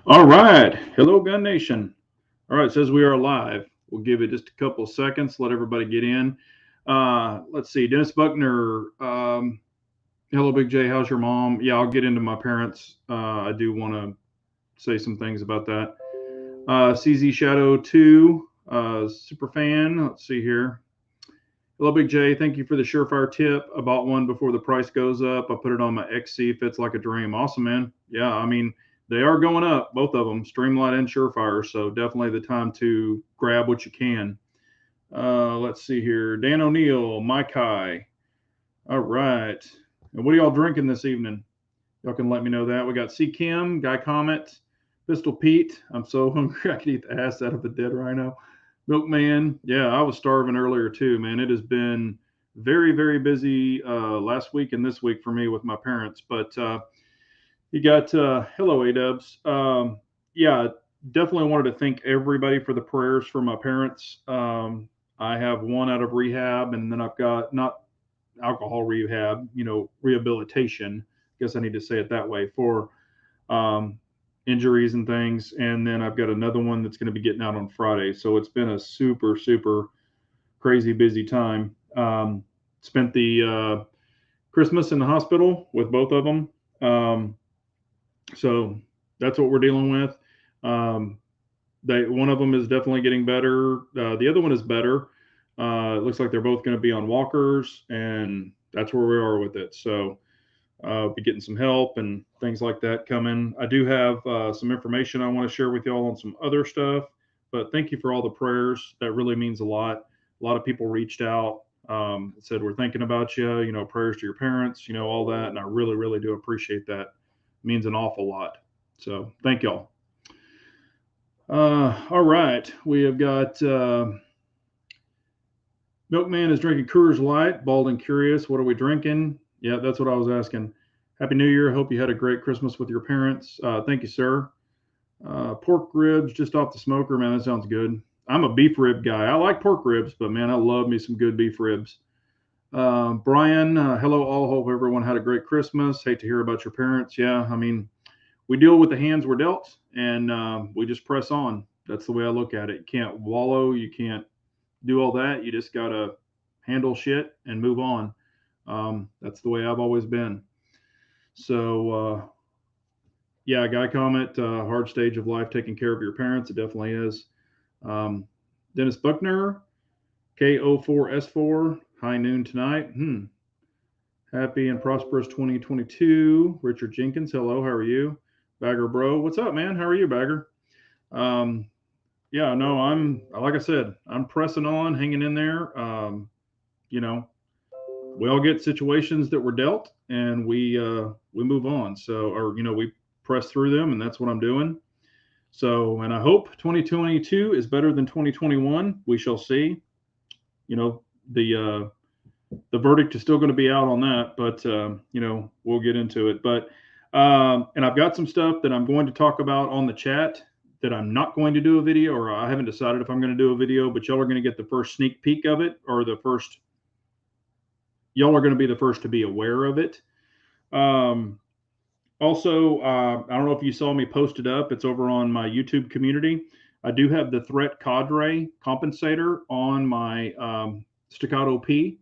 All right. Hello, Gun Nation. All right. It says we are live. We'll give it just a couple of seconds, let everybody get in. Let's see. Dennis Buckner. Hello, Big J. How's your mom? Yeah, I'll get into my parents. I do want to say some things about that. CZ Shadow 2, super fan. Let's see here. Hello, Big J. Thank you for the Surefire tip. I bought one before the price goes up. I put it on my XC. Fits like a dream. Awesome, man. Yeah, I mean, they are going up, both of them, Streamlight and Surefire. So definitely the time to grab what you can. Let's see here. Dan O'Neill, Mike High. All right. And what are y'all drinking this evening? Y'all can let me know that. We got C Kim, Guy Comet, Pistol Pete. I'm so hungry I could eat the ass out of a dead rhino. Milkman. Yeah, I was starving earlier too, man. It has been very, very busy last week and this week for me with my parents. But you got hello, A-Dubs. Yeah, definitely wanted to thank everybody for the prayers for my parents. I have one out of rehab, and then I've got not alcohol rehab, rehabilitation. I guess I need to say it that way for um, injuries and things. And then I've got another one that's going to be getting out on Friday. So it's been a super, super crazy busy time. Spent the Christmas in the hospital with both of them. So that's what we're dealing with. Um, one of them is definitely getting better. The other one is better. It looks like they're both going to be on walkers, and that's where we are with it. So be getting some help and things like that coming. I do have some information I want to share with y'all on some other stuff, but thank you for all the prayers. That really means a lot. A lot of people reached out, said we're thinking about you. Prayers to your parents. All that, and I really, really do appreciate that. It means an awful lot. So thank y'all. All right, we have got Milkman is drinking Coors Light. Bald and curious. What are we drinking? Yeah, that's what I was asking. Happy New Year. Hope you had a great Christmas with your parents. Thank you, sir. Pork ribs just off the smoker. Man, that sounds good. I'm a beef rib guy. I like pork ribs, but man, I love me some good beef ribs. Brian, hello all. Hope everyone had a great Christmas. Hate to hear about your parents. Yeah, I mean, we deal with the hands we're dealt, and we just press on. That's the way I look at it. You can't wallow. You can't do all that. You just gotta handle shit and move on. That's the way I've always been. So yeah, guy comment, hard stage of life, taking care of your parents. It definitely is. Dennis Buckner, KO4S4, high noon tonight. Happy and prosperous 2022. Richard Jenkins, hello, how are you? Bagger Bro, what's up, man? How are you, Bagger? Um, yeah, no, like I said, I'm pressing on, hanging in there. You know, we all get situations that we're dealt, and we move on. So, or we press through them, and that's what I'm doing. So, and I hope 2022 is better than 2021. We shall see. You know, the verdict is still going to be out on that, but we'll get into it. But and I've got some stuff that I'm going to talk about on the chat that I'm not going to do a video, or I haven't decided if I'm going to do a video, but y'all are going to get the first sneak peek of it, or y'all are going to be the first to be aware of it. Also, I don't know if you saw me post it up. It's over on my YouTube community. I do have the Threat Cadre compensator on my Staccato P.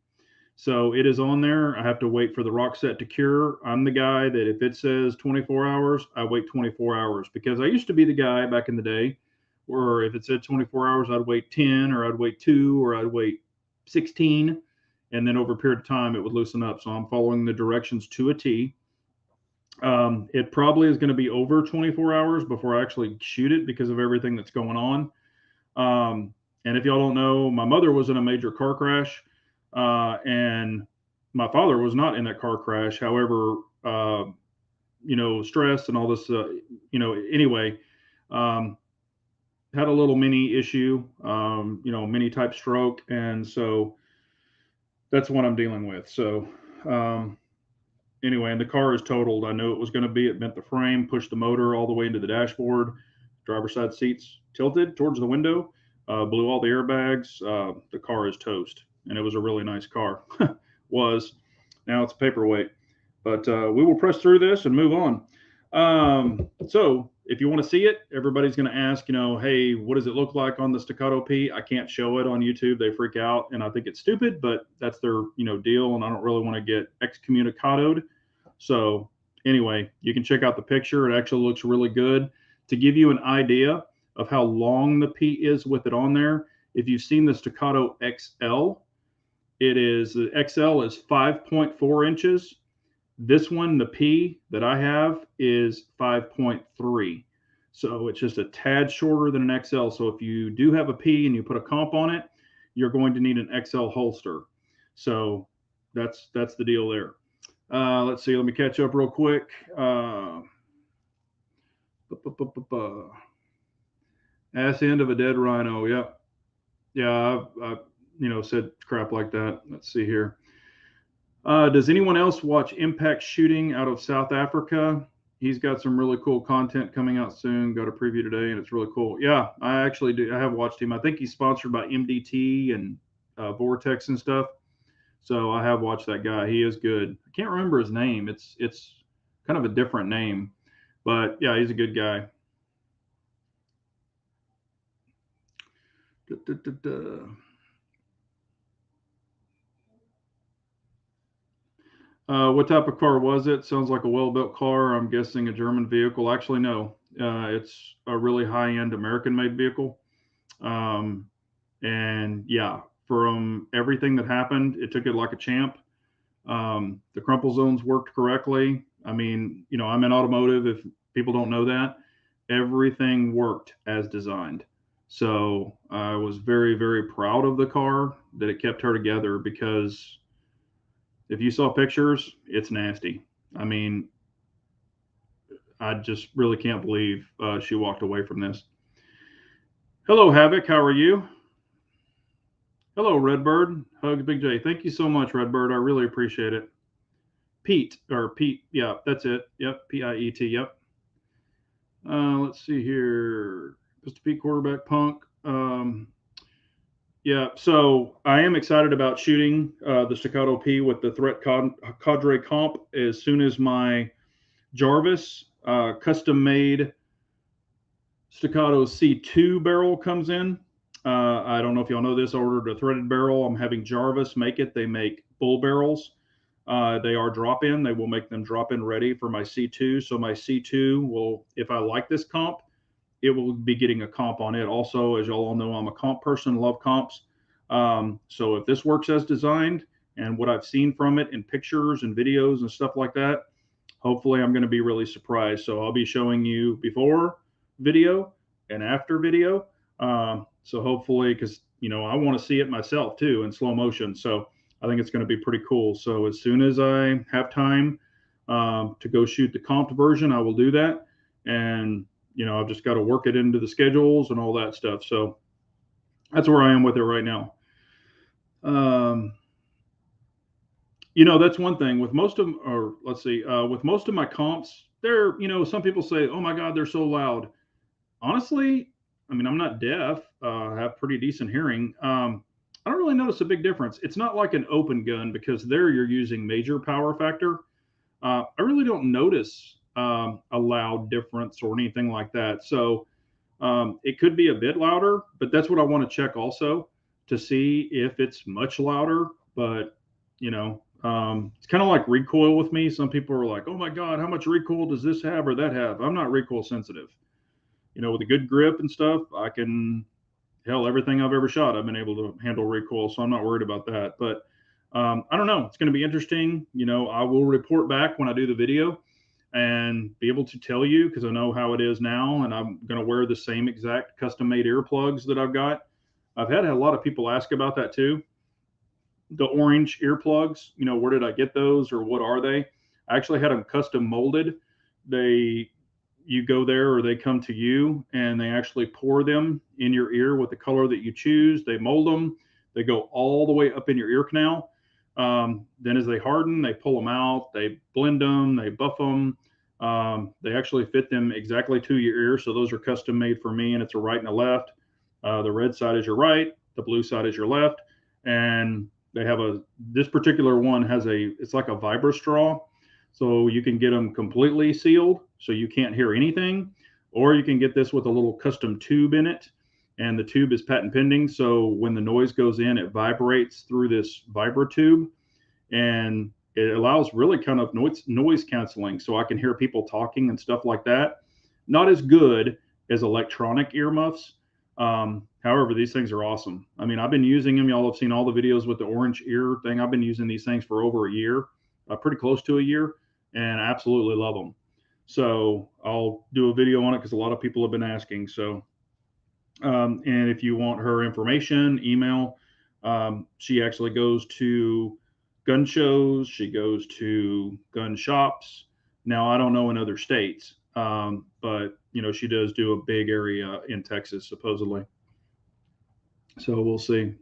So it is on there. I have to wait for the rock set to cure. I'm the guy that if it says 24 hours, I wait 24 hours, because I used to be the guy back in the day where if it said 24 hours, I'd wait 10, or I'd wait 2, or I'd wait 16. And then over a period of time, it would loosen up. So I'm following the directions to a T. It probably is going to be over 24 hours before I actually shoot it because of everything that's going on. And if y'all don't know, my mother was in a major car crash, and my father was not in that car crash. However, stress and all this, anyway, had a little mini issue, mini type stroke. And so that's what I'm dealing with. So, anyway, and the car is totaled. I knew it was going to be. It bent the frame, pushed the motor all the way into the dashboard. Driver's side seats tilted towards the window, blew all the airbags. The car is toast, and it was a really nice car. Was. Now it's a paperweight. But we will press through this and move on. So if you want to see it, everybody's going to ask, hey, what does it look like on the Staccato P? I can't show it on YouTube. They freak out, and I think it's stupid, but that's their, deal, and I don't really want to get excommunicated. So anyway, you can check out the picture. It actually looks really good. To give you an idea of how long the P is with it on there, if you've seen the Staccato XL, the XL is 5.4 inches. This one, the P that I have, is 5.3. So it's just a tad shorter than an XL. So if you do have a P and you put a comp on it, you're going to need an XL holster. So that's the deal there. Let's see. Let me catch up real quick. Ass end of a dead rhino. Yep. Yeah, I've said crap like that. Let's see here. Does anyone else watch Impact Shooting out of South Africa? He's got some really cool content coming out soon. Got a preview today, and it's really cool. Yeah, I actually do. I have watched him. I think he's sponsored by MDT and Vortex and stuff. So I have watched that guy. He is good. I can't remember his name. It's kind of a different name, but yeah, he's a good guy. What type of car was it? Sounds like a well-built car. I'm guessing a German vehicle. Actually, no. It's a really high-end American-made vehicle. And yeah, from everything that happened, it took it like a champ. The crumple zones worked correctly. I mean, I'm in automotive. If people don't know that, everything worked as designed. So I was very, very proud of the car that it kept her together, because if you saw pictures, it's nasty. I mean, I just really can't believe she walked away from this. Hello, Havoc. How are you? Hello, Redbird. Hugs, Big J. Thank you so much, Redbird. I really appreciate it. Pete. Yeah, that's it. Yep, Piet. Yep. Let's see here. Mr. Pete, quarterback punk. Yeah, so I am excited about shooting the Staccato P with the Threat Cadre comp as soon as my Jarvis custom-made Staccato C2 barrel comes in. I don't know if y'all know this. I ordered a threaded barrel. I'm having Jarvis make it. They make bull barrels. They are drop-in. They will make them drop-in ready for my C2. So my C2 will, if I like this comp, it will be getting a comp on it. Also, as y'all all know, I'm a comp person, love comps. So if this works as designed and what I've seen from it in pictures and videos and stuff like that, hopefully I'm going to be really surprised. So I'll be showing you before video and after video. So hopefully, because, I want to see it myself too in slow motion. So I think it's going to be pretty cool. So as soon as I have time to go shoot the comped version, I will do that. And I've just got to work it into the schedules and all that stuff. So that's where I am with it right now. That's one thing with most of them, or let's see, with most of my comps, they're, some people say, oh my God, they're so loud. Honestly, I mean, I'm not deaf. I have pretty decent hearing. I don't really notice a big difference. It's not like an open gun, because there you're using major power factor. I really don't notice a loud difference or anything like that. So it could be a bit louder, but that's what I want to check also to see if it's much louder. But it's kind of like recoil with me. Some people are like, oh my God, how much recoil does this have or that have? I'm not recoil sensitive. With a good grip and stuff, I can, hell, everything I've ever shot, I've been able to handle recoil. So I'm not worried about that. But I don't know. It's going to be interesting. I will report back when I do the video and be able to tell you, because I know how it is now, and I'm going to wear the same exact custom-made earplugs that I've got. I've had a lot of people ask about that too. The orange earplugs, where did I get those, or what are they? I actually had them custom molded. You go there, or they come to you, and they actually pour them in your ear with the color that you choose. They mold them. They go all the way up in your ear canal. Then as they harden, they pull them out, they blend them, they buff them. They actually fit them exactly to your ear. So those are custom made for me, and it's a right and a left. The red side is your right, the blue side is your left. And they have this particular one it's like a vibra straw. So you can get them completely sealed, so you can't hear anything. or you can get this with a little custom tube in it, and the tube is patent pending. So when the noise goes in, it vibrates through this vibra tube, and it allows really kind of noise canceling. So I can hear people talking and stuff like that. Not as good as electronic earmuffs. However, these things are awesome. I mean, I've been using them. Y'all have seen all the videos with the orange ear thing. I've been using these things for over a year, pretty close to a year, and I absolutely love them. So I'll do a video on it because a lot of people have been asking. So, and if you want her information, email. She actually goes to gun shows. She goes to gun shops. Now, I don't know in other states, but she does do a big area in Texas, supposedly. So we'll see.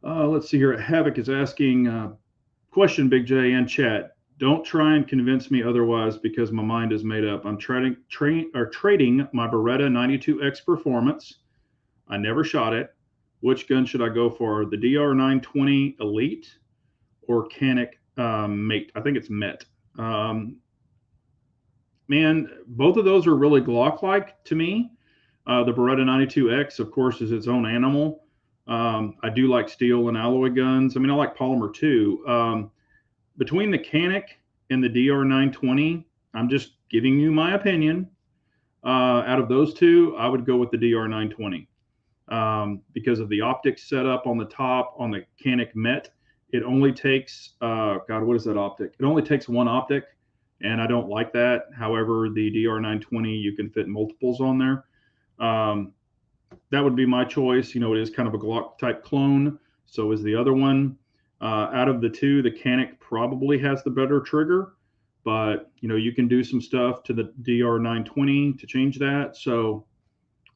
Let's see here. Havoc is asking question, Big J and chat. Don't try and convince me otherwise because my mind is made up. I'm trading my Beretta 92X Performance. I never shot it. Which gun should I go for? The DR920 Elite or Canic Mate? I think it's Met. Man, both of those are really Glock-like to me. The Beretta 92X, of course, is its own animal. I do like steel and alloy guns. I mean, I like polymer too. Between the Canic and the DR920, I'm just giving you my opinion. Out of those two, I would go with the DR920 because of the optic setup on the top on the Canic Met. It only takes, God, what is that optic? It only takes one optic, and I don't like that. However, the DR920, you can fit multiples on there. That would be my choice. It is kind of a Glock type clone. So is the other one. Out of the two, the Canic probably has the better trigger, but you can do some stuff to the DR920 to change that. So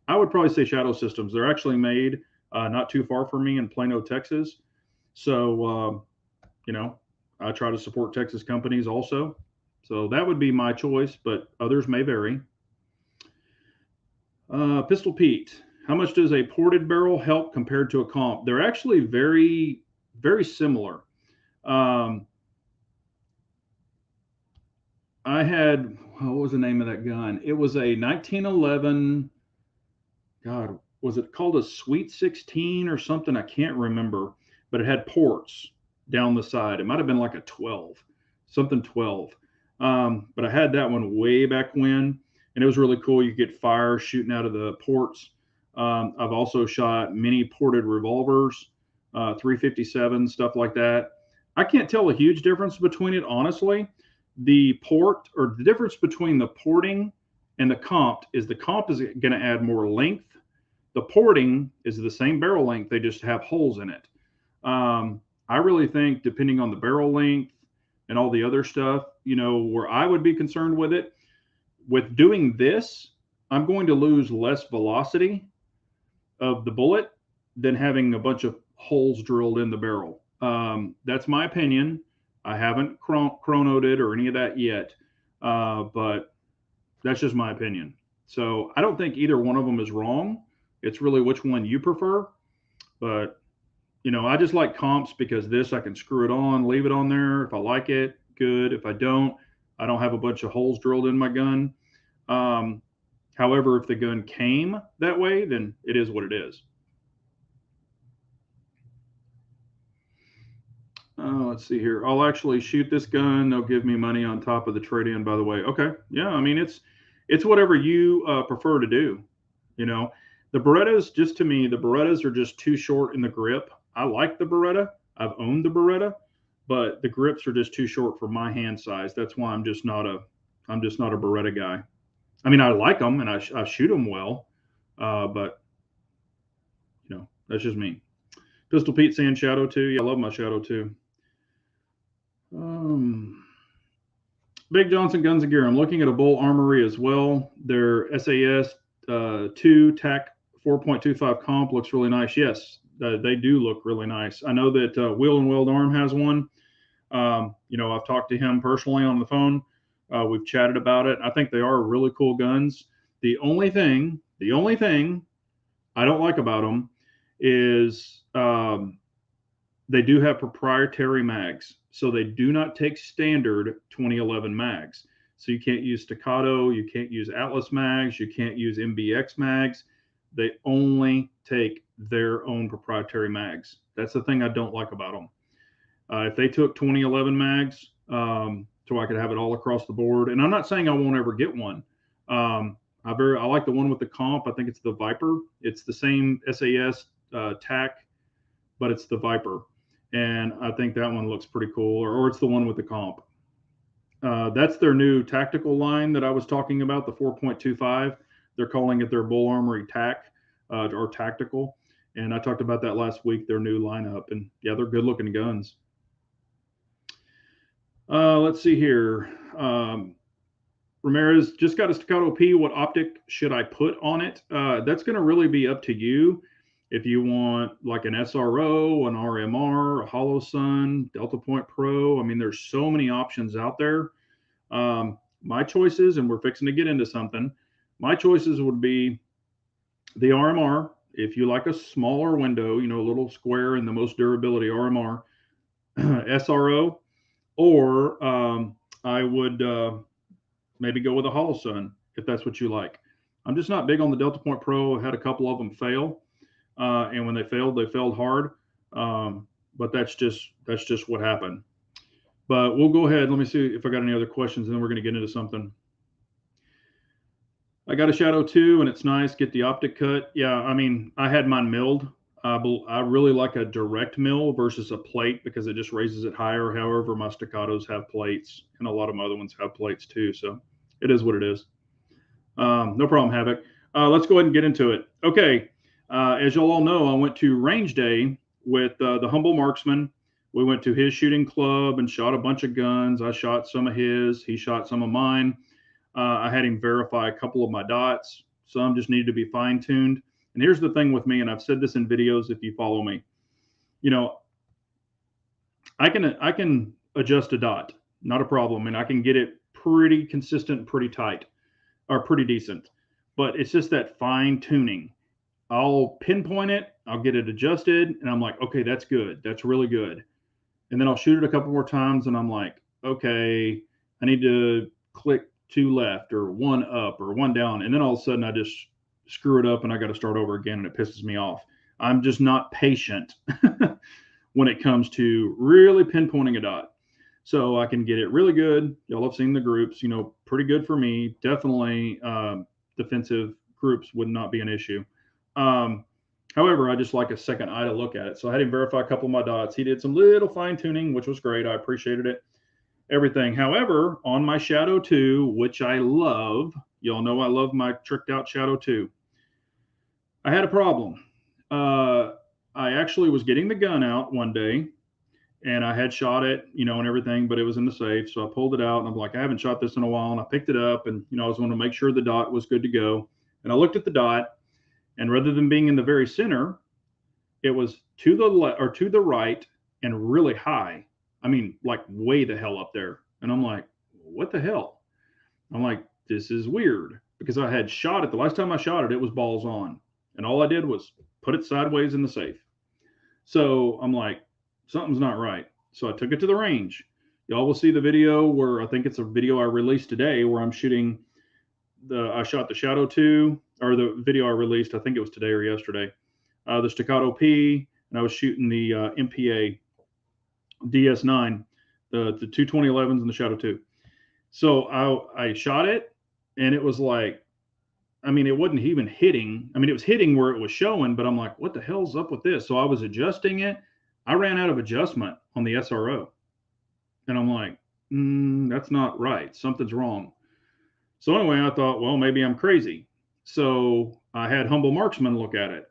I would probably say Shadow Systems. They're actually made not too far from me in Plano, Texas. So I try to support Texas companies also. So that would be my choice, but others may vary. Pistol Pete, how much does a ported barrel help compared to a comp? They're actually very, very similar. I had, what was the name of that gun? It was a 1911, God, was it called a Sweet 16 or something? I can't remember, but it had ports down the side. It might have been like a 12, something 12. But I had that one way back when, and it was really cool. You get fire shooting out of the ports. I've also shot many ported revolvers, 357, stuff like that. I can't tell a huge difference between it, honestly. The port, or the difference between the porting and the comp is going to add more length. The porting is the same barrel length. They just have holes in it. I really think depending on the barrel length and all the other stuff, where I would be concerned with it, with doing this, I'm going to lose less velocity of the bullet than having a bunch of holes drilled in the barrel. That's my opinion. I haven't chronoed it or any of that yet, but that's just my opinion. So I don't think either one of them is wrong. It's really which one you prefer. But, I just like comps because this, I can screw it on, leave it on there. If I like it, good. If I don't have a bunch of holes drilled in my gun. However, if the gun came that way, then it is what it is. Let's see here. I'll actually shoot this gun. They'll give me money on top of the trade-in, by the way. Okay. Yeah. I mean, it's whatever you prefer to do. The Berettas, just to me, the Berettas are just too short in the grip. I like the Beretta. I've owned the Beretta, but the grips are just too short for my hand size. That's why I'm just not a Beretta guy. I mean, I like them and I shoot them well, but that's just me. Pistol Pete saying Shadow 2. Yeah, I love my Shadow 2. Big Johnson Guns and Gear. I'm looking at a Bull Armory as well. Their SAS 2 TAC 4.25 comp looks really nice. Yes, they do look really nice. I know that Wheel and Weld Arm has one. I've talked to him personally on the phone. We've chatted about it. I think they are really cool guns. The only thing I don't like about them is they do have proprietary mags. So they do not take standard 2011 mags. So you can't use Staccato, you can't use Atlas mags, you can't use MBX mags. They only take their own proprietary mags. That's the thing I don't like about them. If they took 2011 mags, so I could have it all across the board, and I'm not saying I won't ever get one. I like the one with the comp. I think it's the Viper. It's the same SAS TAC, but it's the Viper, and I think that one looks pretty cool. Or it's the one with the comp. That's their new tactical line that I was talking about, the 4.25. They're calling it their Bull Armory TAC or tactical. And I talked about that last week, their new lineup. And yeah, they're good looking guns. Let's see here. Ramirez just got a Staccato P. What optic should I put on it? That's going to really be up to you. If you want like an SRO, an RMR, a Hollow Sun, Delta Point Pro, I mean, there's so many options out there. My choices, and we're fixing to get into something, my choices would be the RMR. If you like a smaller window, you know, a little square and the most durability RMR, SRO, or I would maybe go with a Hollow Sun if that's what you like. I'm just not big on the Delta Point Pro. I had a couple of them fail, and when they failed hard. But that's just what happened. But we'll go ahead. Let me see if I got any other questions, and then we're going to get into something. I got a Shadow 2, and it's nice. Get the optic cut. Yeah, I mean, I had mine milled. I really like a direct mill versus a plate because it just raises it higher. However, my Staccatos have plates, and a lot of my other ones have plates too. So it is what it is. No problem, Havoc. Let's go ahead and get into it. Okay, as y'all all know, I went to range day with the Humble Marksman. We went to his shooting club and shot a bunch of guns. I shot some of his. He shot some of mine. I had him verify a couple of my dots. Some just needed to be fine-tuned. And here's the thing with me, and I've said this in videos if you follow me. You know, I can adjust a dot, not a problem, and I can get it pretty consistent, pretty tight, or pretty decent. But it's just that fine-tuning. I'll pinpoint it, I'll get it adjusted, and I'm like, okay, that's good. That's really good. And then I'll shoot it a couple more times, and I'm like, okay, I need to click 2 left or 1 up or 1 down. And then all of a sudden I just screw it up and I got to start over again, and it pisses me off. I'm just not patient when it comes to really pinpointing a dot. So I can get it really good. Y'all have seen the groups, you know, pretty good for me. Definitely defensive groups would not be an issue. However, I just like a second eye to look at it. So I had him verify a couple of my dots. He did some little fine tuning, which was great. I appreciated it. Everything. However, on my Shadow 2, which I love, y'all know I love my tricked out Shadow 2, I had a problem. I actually was getting the gun out one day, and I had shot it, you know, and everything, but it was in the safe. So I pulled it out, and I'm like, I haven't shot this in a while. And I picked it up, and, you know, I was going to make sure the dot was good to go. And I looked at the dot, and rather than being in the very center, it was to the left or to the right and really high. I mean, like way the hell up there. And I'm like, what the hell? I'm like, this is weird, because I had shot it. The last time I shot it, it was balls on. And all I did was put it sideways in the safe. So I'm like, something's not right. So I took it to the range. Y'all will see the video where, I think it's a video I released today, where I'm shooting I shot the Shadow 2, or the video I released, I think it was today or yesterday, the Staccato P, and I was shooting the MPA DS9, the 22011s and the Shadow 2. So I shot it, and it was like, I mean, it wasn't even hitting. I mean, it was hitting where it was showing, but I'm like, what the hell's up with this? So I was adjusting it. I ran out of adjustment on the SRO. And I'm like, that's not right. Something's wrong. So anyway, I thought, well, maybe I'm crazy. So I had Humble Marksman look at it.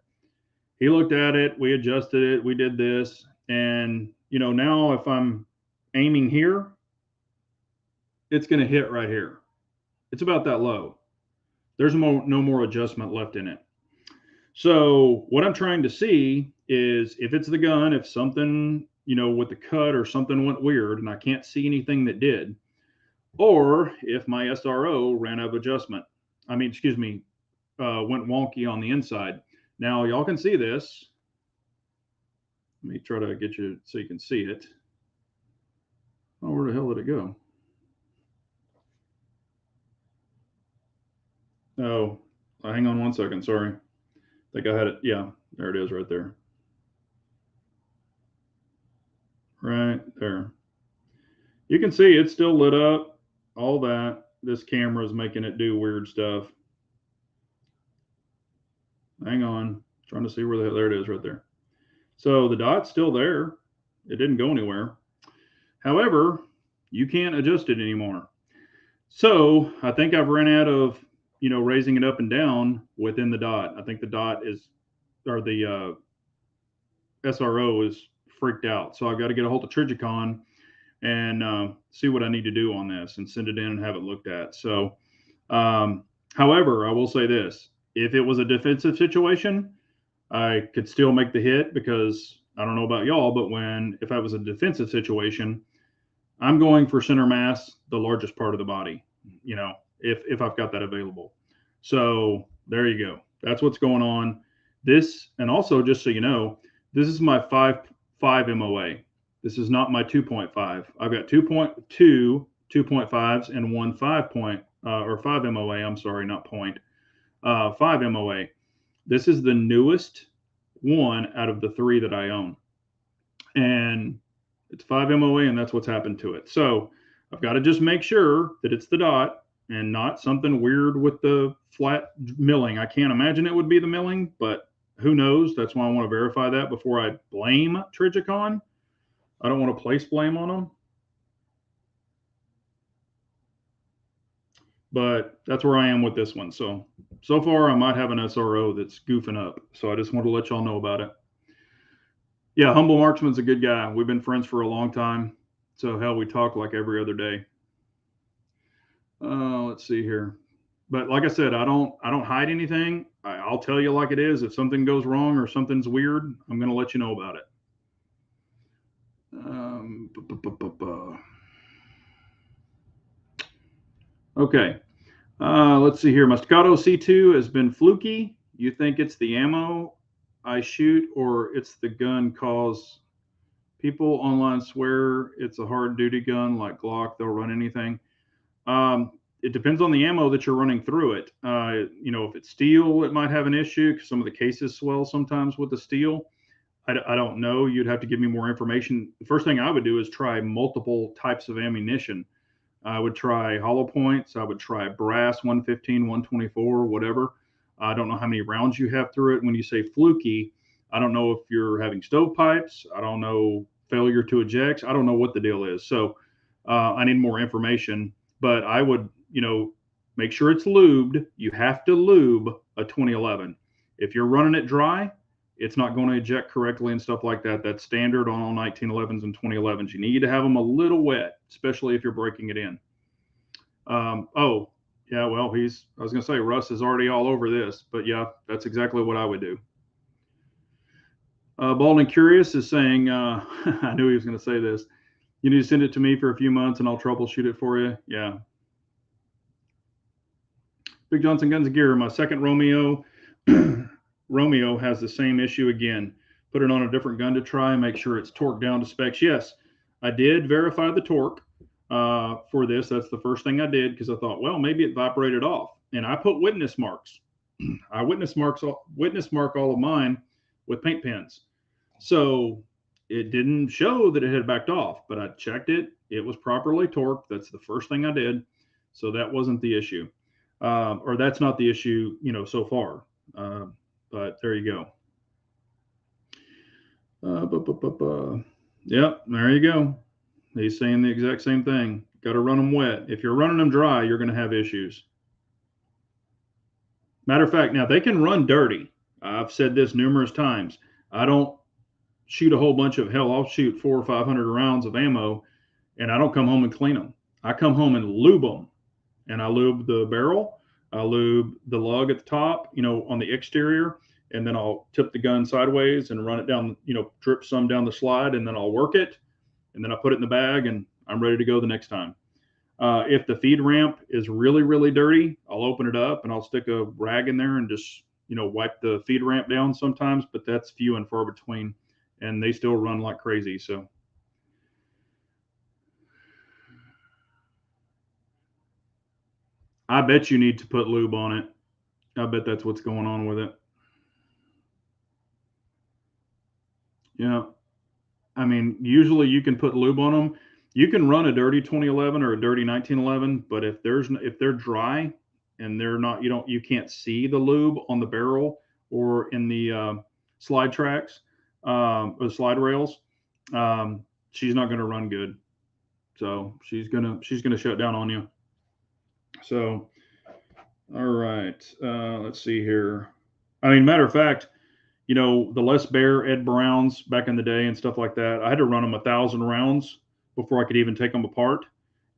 He looked at it. We adjusted it. We did this. And, you know, now if I'm aiming here, it's going to hit right here. It's about that low. There's no more adjustment left in it. So what I'm trying to see is if it's the gun, if something, you know, with the cut or something went weird and I can't see anything that did, or if my SRO ran out of adjustment. I mean, excuse me, went wonky on the inside. Now y'all can see this. Let me try to get you so you can see it. Oh, where the hell did it go? Oh, hang on 1 second. Sorry. I think I had it. Yeah, there it is right there. Right there. You can see it's still lit up. All that. This camera is making it do weird stuff. Hang on. Trying to see where there it is right there. So the dot's still there. It didn't go anywhere. However, you can't adjust it anymore. So I think I've run out of, raising it up and down within the dot. I think the dot is, or the SRO is freaked out. So I've got to get a hold of Trigicon and see what I need to do on this and send it in and have it looked at. So, however, I will say this: if it was a defensive situation, I could still make the hit because I don't know about y'all, but if I was a defensive situation, I'm going for center mass, the largest part of the body, if I've got that available. So there you go. That's what's going on. This, and also just so you know, this is my 5.5 MOA. This is not my 2.5. I've got 2.2, 2.5s, and one 5 MOA. I'm sorry, not point. 5 MOA. This is the newest one out of the three that I own. And it's 5 MOA, and that's what's happened to it. So I've got to just make sure that it's the dot and not something weird with the flat milling. I can't imagine it would be the milling, but who knows? That's why I want to verify that before I blame Trigicon. I don't want to place blame on them. But that's where I am with this one. So far, I might have an SRO that's goofing up. So I just want to let y'all know about it. Yeah, Humble Marksman's a good guy. We've been friends for a long time. So hell, we talk like every other day. Let's see here. But like I said, I don't hide anything. I'll tell you like it is. If something goes wrong or something's weird, I'm going to let you know about it. Okay. Let's see here. My Staccato C2 has been fluky. You think it's the ammo I shoot or it's the gun cause people online swear it's a hard duty gun like Glock. They'll run anything. It depends on the ammo that you're running through it. If it's steel, it might have an issue because some of the cases swell sometimes with the steel. I don't know. You'd have to give me more information. The first thing I would do is try multiple types of ammunition. I would try hollow points. I would try brass 115, 124, whatever. I don't know how many rounds you have through it. When you say fluky, I don't know if you're having stovepipes. I don't know failure to eject. I don't know what the deal is. So I need more information. But I would, make sure it's lubed. You have to lube a 2011. If you're running it dry, it's not going to eject correctly and stuff like that. That's standard on all 1911s and 2011s. You need to have them a little wet, especially if you're breaking it in. Oh, yeah, well, I was going to say, Russ is already all over this, but yeah, that's exactly what I would do. Bald and Curious is saying, I knew he was going to say this. You need to send it to me for a few months and I'll troubleshoot it for you. Yeah. Big Johnson Guns and Gear, my second Romeo. Romeo has the same issue again. Put it on a different gun to try and make sure it's torqued down to specs. Yes, I did verify the torque for this. That's the first thing I did because I thought, well, maybe it vibrated off. And I put witness marks. I witness mark all of mine with paint pens. So it didn't show that it had backed off, but I checked it. It was properly torqued. That's the first thing I did. So that wasn't the issue. Or that's not the issue, so far. But there you go. Yep, there you go. He's saying the exact same thing. Got to run them wet. If you're running them dry, you're going to have issues. Matter of fact, now they can run dirty. I've said this numerous times. I don't shoot a whole bunch of hell. I'll shoot 400 or 500 rounds of ammo, and I don't come home and clean them. I come home and lube them, and I lube the barrel. I lube the lug at the top, on the exterior, and then I'll tip the gun sideways and run it down, drip some down the slide, and then I'll work it, and then I put it in the bag, and I'm ready to go the next time. If the feed ramp is really, really dirty, I'll open it up and I'll stick a rag in there and just, wipe the feed ramp down sometimes, but that's few and far between, and they still run like crazy. So I bet you need to put lube on it. I bet that's what's going on with it. Yeah. I mean, usually you can put lube on them. You can run a dirty 2011 or a dirty 1911, but if they're dry and they're not, you can't see the lube on the barrel or in the slide tracks or slide rails. She's not going to run good. So she's gonna shut down on you. So all right, let's see here. I mean, matter of fact, the Les Bear, Ed Browns back in the day and stuff like that. I had to run them 1,000 rounds before I could even take them apart,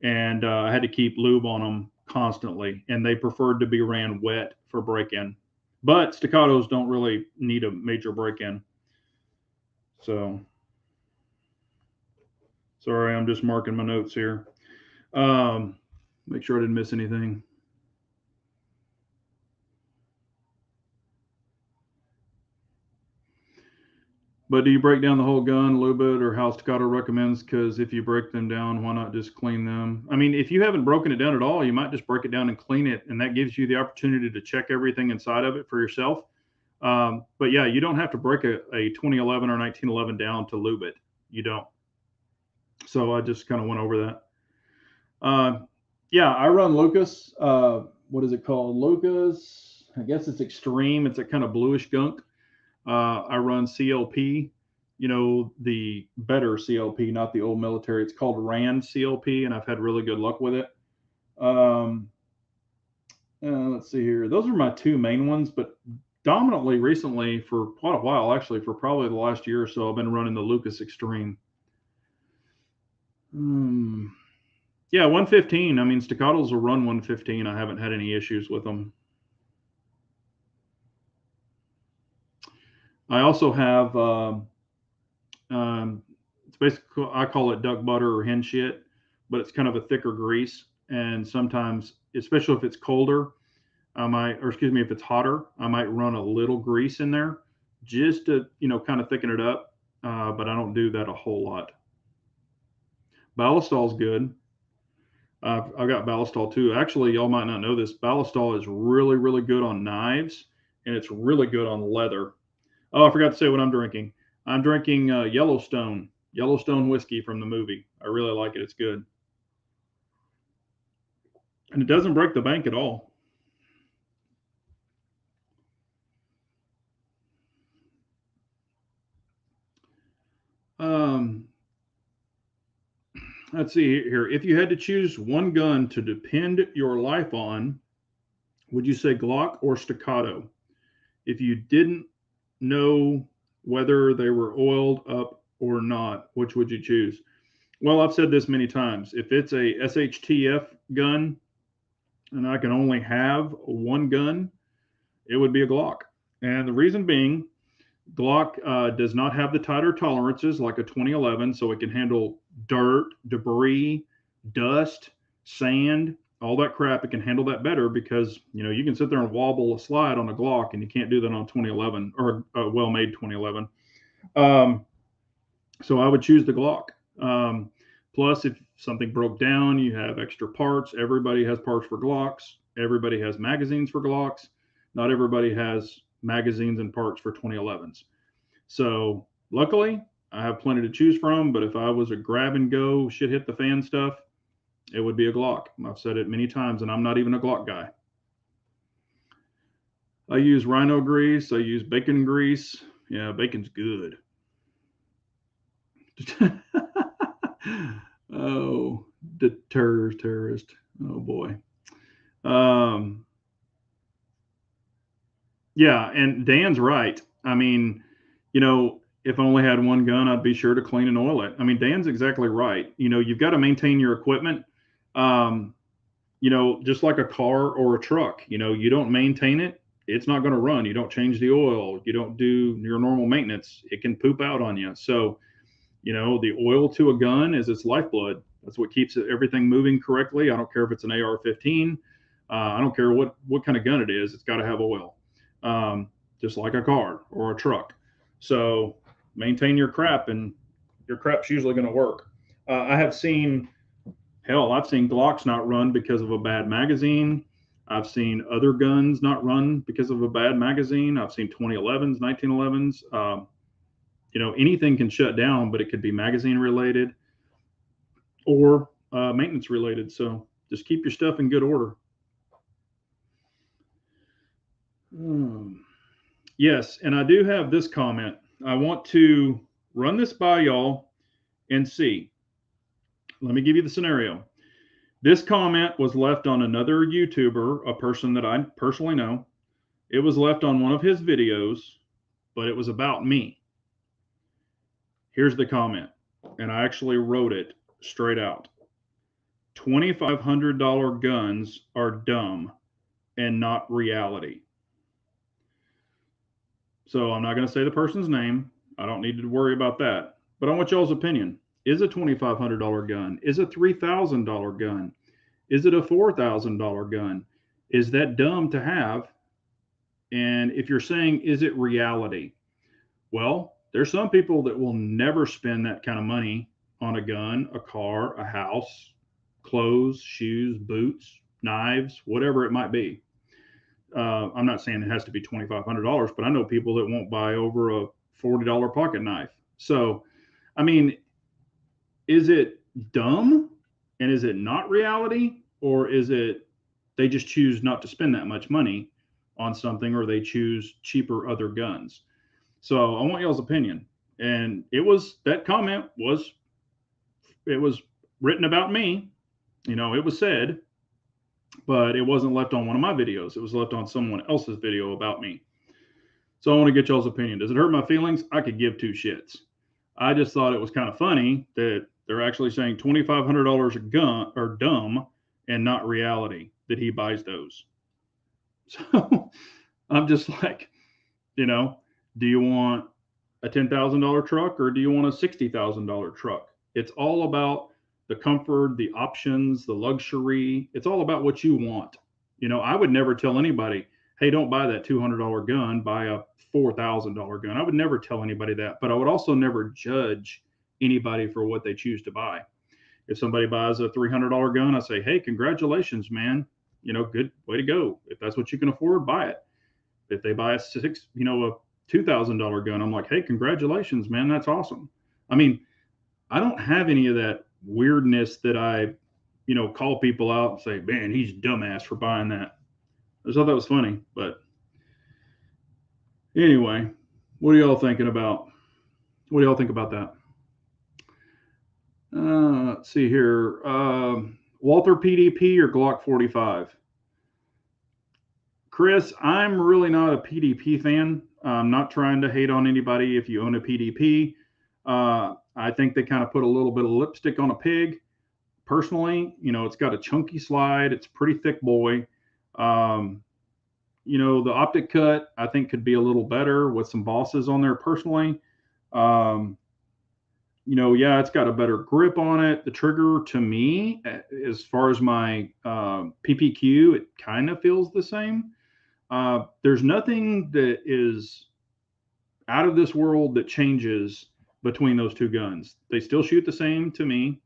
and I had to keep lube on them constantly. And they preferred to be ran wet for break-in, but staccatos don't really need a major break-in. So sorry, I'm just marking my notes here. Make sure I didn't miss anything. But do you break down the whole gun, lube it, or how Staccato recommends? Because if you break them down, why not just clean them? I mean, if you haven't broken it down at all, you might just break it down and clean it, and that gives you the opportunity to check everything inside of it for yourself. But yeah, you don't have to break a 2011 or 1911 down to lube it. You don't. So I just kind of went over that. Uh, yeah, I run Lucas. What is it called? Lucas. I guess it's extreme. It's a kind of bluish gunk. I run CLP, the better CLP, not the old military. It's called RAND CLP, and I've had really good luck with it. Um, let's see here. Those are my two main ones, but dominantly recently, for quite a while, actually, for probably the last year or so, I've been running the Lucas Extreme. Yeah, 115. I mean, staccatos will run 115. I haven't had any issues with them. I also have it's basically, I call it duck butter or hen shit, but it's kind of a thicker grease. And sometimes, especially if it's colder, or excuse me, if it's hotter, I might run a little grease in there just to, kind of thicken it up. But I don't do that a whole lot. Ballistol is good. I've got Ballistol too. Actually, y'all might not know this. Ballistol is really, really good on knives, and it's really good on leather. Oh, I forgot to say what I'm drinking. I'm drinking Yellowstone whiskey from the movie. I really like it. It's good. And it doesn't break the bank at all. Um, let's see here. If you had to choose one gun to depend your life on, would you say Glock or Staccato? If you didn't know whether they were oiled up or not, which would you choose? Well, I've said this many times. If it's a SHTF gun and I can only have one gun, it would be a Glock. And the reason being, Glock does not have the tighter tolerances like a 2011, so it can handle dirt, debris, dust, sand, all that crap. It can handle that better because you can sit there and wobble a slide on a Glock, and you can't do that on 2011 or a well-made 2011. So I would choose the Glock. Plus, if something broke down, you have extra parts. Everybody has parts for Glocks. Everybody has magazines for Glocks. Not everybody has magazines and parts for 2011s. So luckily, I have plenty to choose from. But if I was a grab and go, shit hit the fan stuff, it would be a Glock. I've said it many times, and I'm not even a Glock guy. I use rhino grease. I use bacon grease. Yeah, bacon's good. Oh, the terrorist. Oh boy. Um, yeah, and Dan's right. I mean, if I only had one gun, I'd be sure to clean and oil it. I mean, Dan's exactly right. You've got to maintain your equipment. Um, just like a car or a truck, you don't maintain it, it's not going to run. You don't change the oil, you don't do your normal maintenance, it can poop out on you. So, the oil to a gun is its lifeblood. That's what keeps everything moving correctly. I don't care if it's an AR-15. I don't care what kind of gun it is. It's got to have oil, just like a car or a truck. So maintain your crap, and your crap's usually going to work. I've seen Glocks not run because of a bad magazine. I've seen other guns not run because of a bad magazine. I've seen 2011s, 1911s. Anything can shut down, but it could be magazine related or maintenance related. So just keep your stuff in good order. Yes, and I do have this comment. I want to run this by y'all and see. Let me give you the scenario. This comment was left on another YouTuber, a person that I personally know. It was left on one of his videos, but it was about me. Here's the comment, and I actually wrote it straight out. $2,500 guns are dumb and not reality. So I'm not going to say the person's name. I don't need to worry about that. But I want y'all's opinion. Is a $2,500 gun? Is a $3,000 gun? Is it a $4,000 gun? Is that dumb to have? And if you're saying, is it reality? Well, there's some people that will never spend that kind of money on a gun, a car, a house, clothes, shoes, boots, knives, whatever it might be. I'm not saying it has to be $2,500, but I know people that won't buy over a $40 pocket knife. So, I mean, is it dumb and is it not reality, or is it they just choose not to spend that much money on something, or they choose cheaper other guns? So I want y'all's opinion. And that comment was written about me. It was said, but it wasn't left on one of my videos. It was left on someone else's video about me. So I want to get y'all's opinion. Does it hurt my feelings? I could give two shits. I just thought it was kind of funny that they're actually saying $2,500 a gun are dumb and not reality, that he buys those. So I'm just like, do you want a $10,000 truck or do you want a $60,000 truck? It's all about the comfort, the options, the luxury. It's all about what you want. I would never tell anybody, hey, don't buy that $200 gun, buy a $4,000 gun. I would never tell anybody that, but I would also never judge anybody for what they choose to buy. If somebody buys a $300 gun, I say, hey, congratulations, man. Good way to go. If that's what you can afford, buy it. If they buy a $2,000 gun, I'm like, hey, congratulations, man. That's awesome. I mean, I don't have any of that weirdness that I, call people out and say, man, he's dumbass for buying that. I just thought that was funny. But anyway, what are y'all thinking about? What do y'all think about that? Let's see here. Walther PDP or Glock 45? Chris, I'm really not a PDP fan. I'm not trying to hate on anybody if you own a PDP. I think they kind of put a little bit of lipstick on a pig. Personally, it's got a chunky slide. It's a pretty thick boy. The optic cut, I think, could be a little better with some bosses on there personally. Yeah, it's got a better grip on it. The trigger, to me, as far as my PPQ, it kind of feels the same. There's nothing that is out of this world that changes between those two guns. They still shoot the same to me.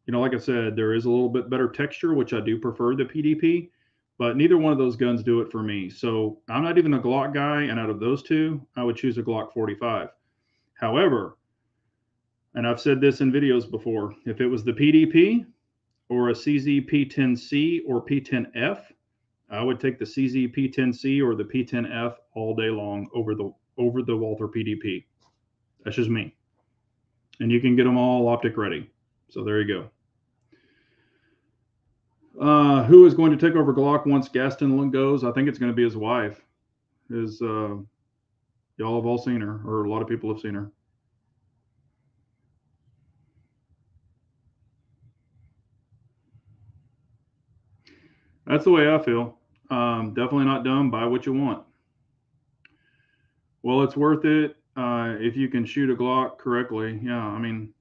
Like I said, there is a little bit better texture, which I do prefer the PDP, but neither one of those guns do it for me. So I'm not even a Glock guy, and out of those two, I would choose a Glock 45. However, and I've said this in videos before, if it was the PDP or a CZ P10C or P10F, I would take the CZ P10C or the P10F all day long over the Walther PDP. That's just me. And you can get them all optic ready. So there you go. Who is going to take over Glock once Gaston goes? I think it's going to be his wife. Y'all have all seen her, or a lot of people have seen her. That's the way I feel. Definitely not dumb. Buy what you want. Well, it's worth it if you can shoot a Glock correctly. Yeah, I mean,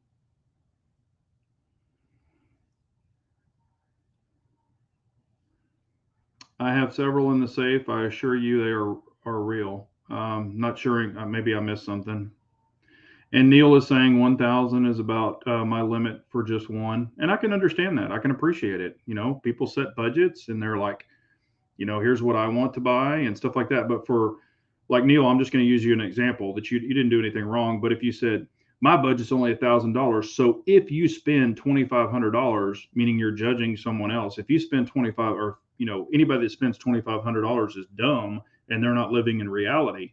I have several in the safe. I assure you they are real. Not sure. Maybe I missed something. And Neil is saying 1,000 is about my limit for just one. And I can understand that. I can appreciate it. People set budgets and they're like, here's what I want to buy and stuff like that. But for like Neil, I'm just going to use you an example that you didn't do anything wrong. But if you said, my budget's only $1,000. So if you spend $2,500, meaning you're judging someone else, if you spend 25 or, anybody that spends $2,500 is dumb and they're not living in reality.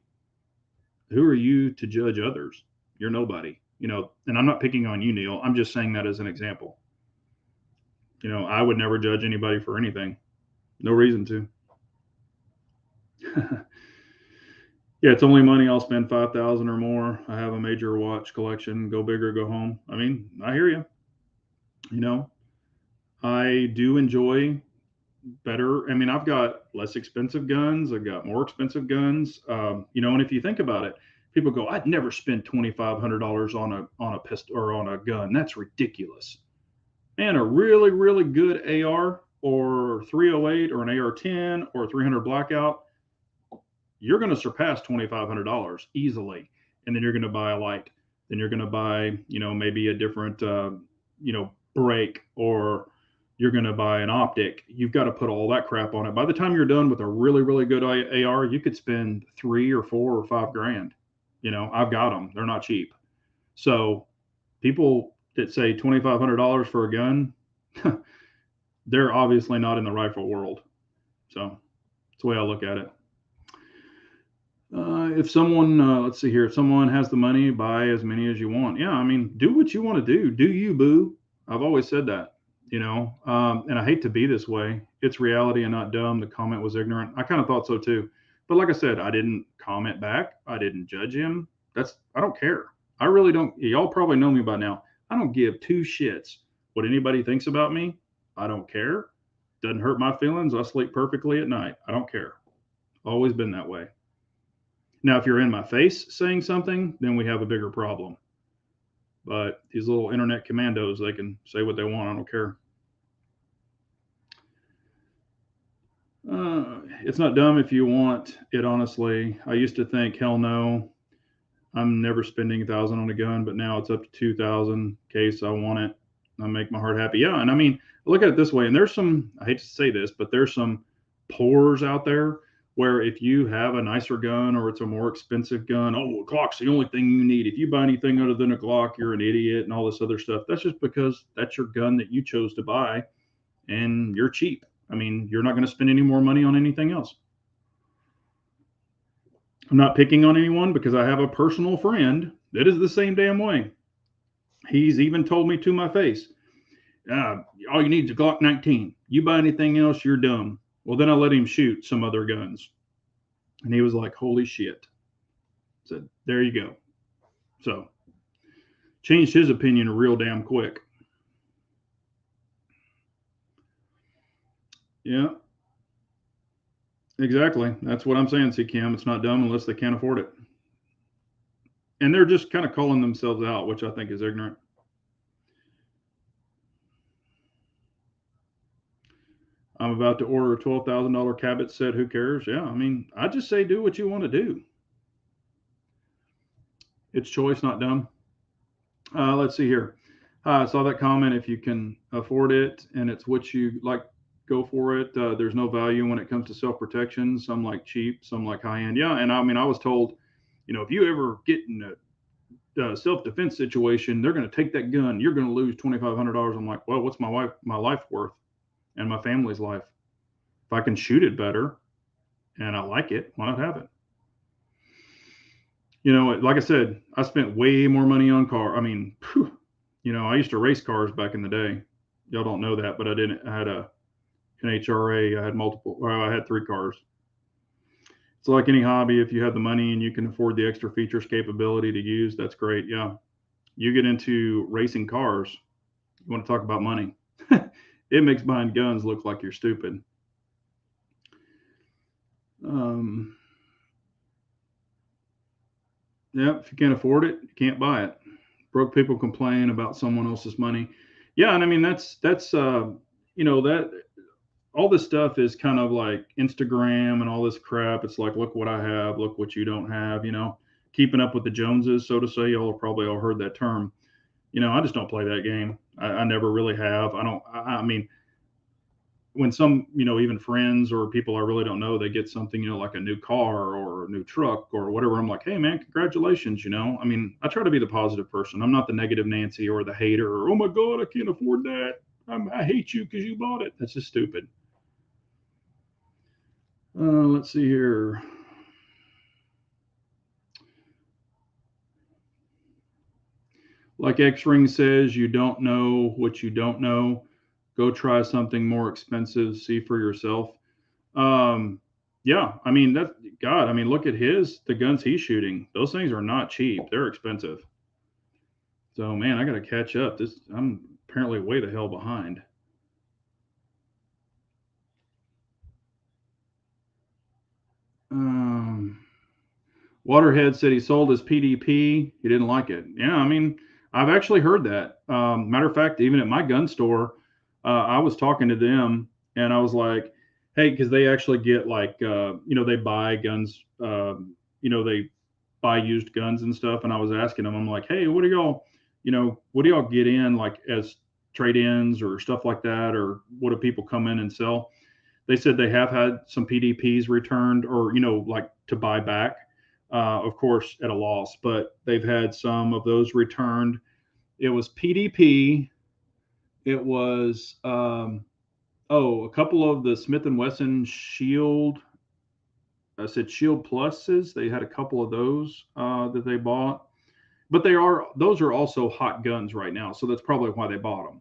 Who are you to judge others? You're nobody, and I'm not picking on you, Neil. I'm just saying that as an example. I would never judge anybody for anything. No reason to. Yeah, it's only money. I'll spend 5,000 or more. I have a major watch collection. Go big or go home. I mean, I hear you. I do enjoy better. I mean, I've got less expensive guns. I've got more expensive guns. And if you think about it, people go, I'd never spend $2,500 on a pistol or on a gun. That's ridiculous. And a really, really good AR or 308 or an AR-10 or 300 blackout, you're going to surpass $2,500 easily. And then you're going to buy a light. Then you're going to buy, maybe a different, brake, or you're going to buy an optic. You've got to put all that crap on it. By the time you're done with a really, really good AR, you could spend $3 or $4 or $5 grand. I've got them. They're not cheap. So people that say $2,500 for a gun, they're obviously not in the rifle world. So that's the way I look at it. If someone, let's see here, if someone has the money, buy as many as you want. Yeah, I mean, do what you want to do. Do you, boo? I've always said that, and I hate to be this way. It's reality and not dumb. The comment was ignorant. I kind of thought so too. But like I said, I didn't comment back. I didn't judge him. I don't care. I really don't. Y'all probably know me by now. I don't give two shits what anybody thinks about me. I don't care. Doesn't hurt my feelings. I sleep perfectly at night. I don't care. Always been that way. Now, if you're in my face saying something, then we have a bigger problem. But these little internet commandos, they can say what they want. I don't care. It's not dumb if you want it, honestly. I used to think, hell no, I'm never spending 1,000 on a gun, but now it's up to 2,000 in case I want it. I make my heart happy. Yeah, and I mean, look at it this way. And there's some, I hate to say this, but there's some poors out there where if you have a nicer gun or it's a more expensive gun, oh, a Glock's the only thing you need. If you buy anything other than a Glock, you're an idiot and all this other stuff. That's just because that's your gun that you chose to buy and you're cheap. I mean, you're not going to spend any more money on anything else. I'm not picking on anyone because I have a personal friend that is the same damn way. He's even told me to my face, all you need is a Glock 19. You buy anything else, you're dumb. Well, then I let him shoot some other guns. And he was like, holy shit. I said, there you go. So, changed his opinion real damn quick. Yeah. Exactly. That's what I'm saying, C-Cam. It's not dumb unless they can't afford it. And they're just kind of calling themselves out, which I think is ignorant. I'm about to order a $12,000 Cabot set. Who cares? Yeah, I mean, I just say do what you want to do. It's choice, not dumb. Let's see here. I saw that comment. If you can afford it and it's what you like, go for it. There's no value when it comes to self-protection. Some like cheap, some like high-end. Yeah, and I mean, I was told, if you ever get in a self-defense situation, they're going to take that gun. You're going to lose $2,500. I'm like, well, what's my life worth and my family's life? If I can shoot it better and I like it, why not have it? Like I said, I spent way more money on car. I mean, I used to race cars back in the day. Y'all don't know that, but I didn't. I had an HRA. I had multiple. Well, I had 3 cars. It's like any hobby. If you have the money and you can afford the extra features, capability to use, that's great. Yeah. You get into racing cars, you want to talk about money. It makes buying guns look like you're stupid. Yeah, if you can't afford it, you can't buy it. Broke people complain about someone else's money. Yeah, and I mean that's that all this stuff is kind of like Instagram and all this crap. It's like, look what I have, look what you don't have. keeping up with the Joneses, so to say. Y'all have probably all heard that term. I just don't play that game. I never really have. I mean, when some, even friends or people I really don't know, they get something, like a new car or a new truck or whatever, I'm like, hey man, congratulations. I mean, I try to be the positive person. I'm not the negative Nancy or the hater or, oh my God, I can't afford that. I hate you because you bought it. That's just stupid. Let's see here. Like X-Ring says, you don't know what you don't know. Go try something more expensive. See for yourself. Um, yeah, I mean that. God, I mean, look at the guns he's shooting. Those things are not cheap. They're expensive. So man, I got to catch up. I'm apparently way the hell behind. Um, Waterhead said he sold his PDP. He didn't like it. Yeah, I mean, I've actually heard that. Matter of fact, even at my gun store, I was talking to them and I was like, hey, because they actually get like, they buy guns, they buy used guns and stuff. And I was asking them, I'm like, hey, what do y'all get in like as trade ins or stuff like that? Or what do people come in and sell? They said they have had some PDPs returned or, like to buy back, of course, at a loss, but they've had some of those returned. It was PDP. It was, a couple of the Smith & Wesson Shield. I said Shield Pluses. They had a couple of those that they bought, but those are also hot guns right now. So that's probably why they bought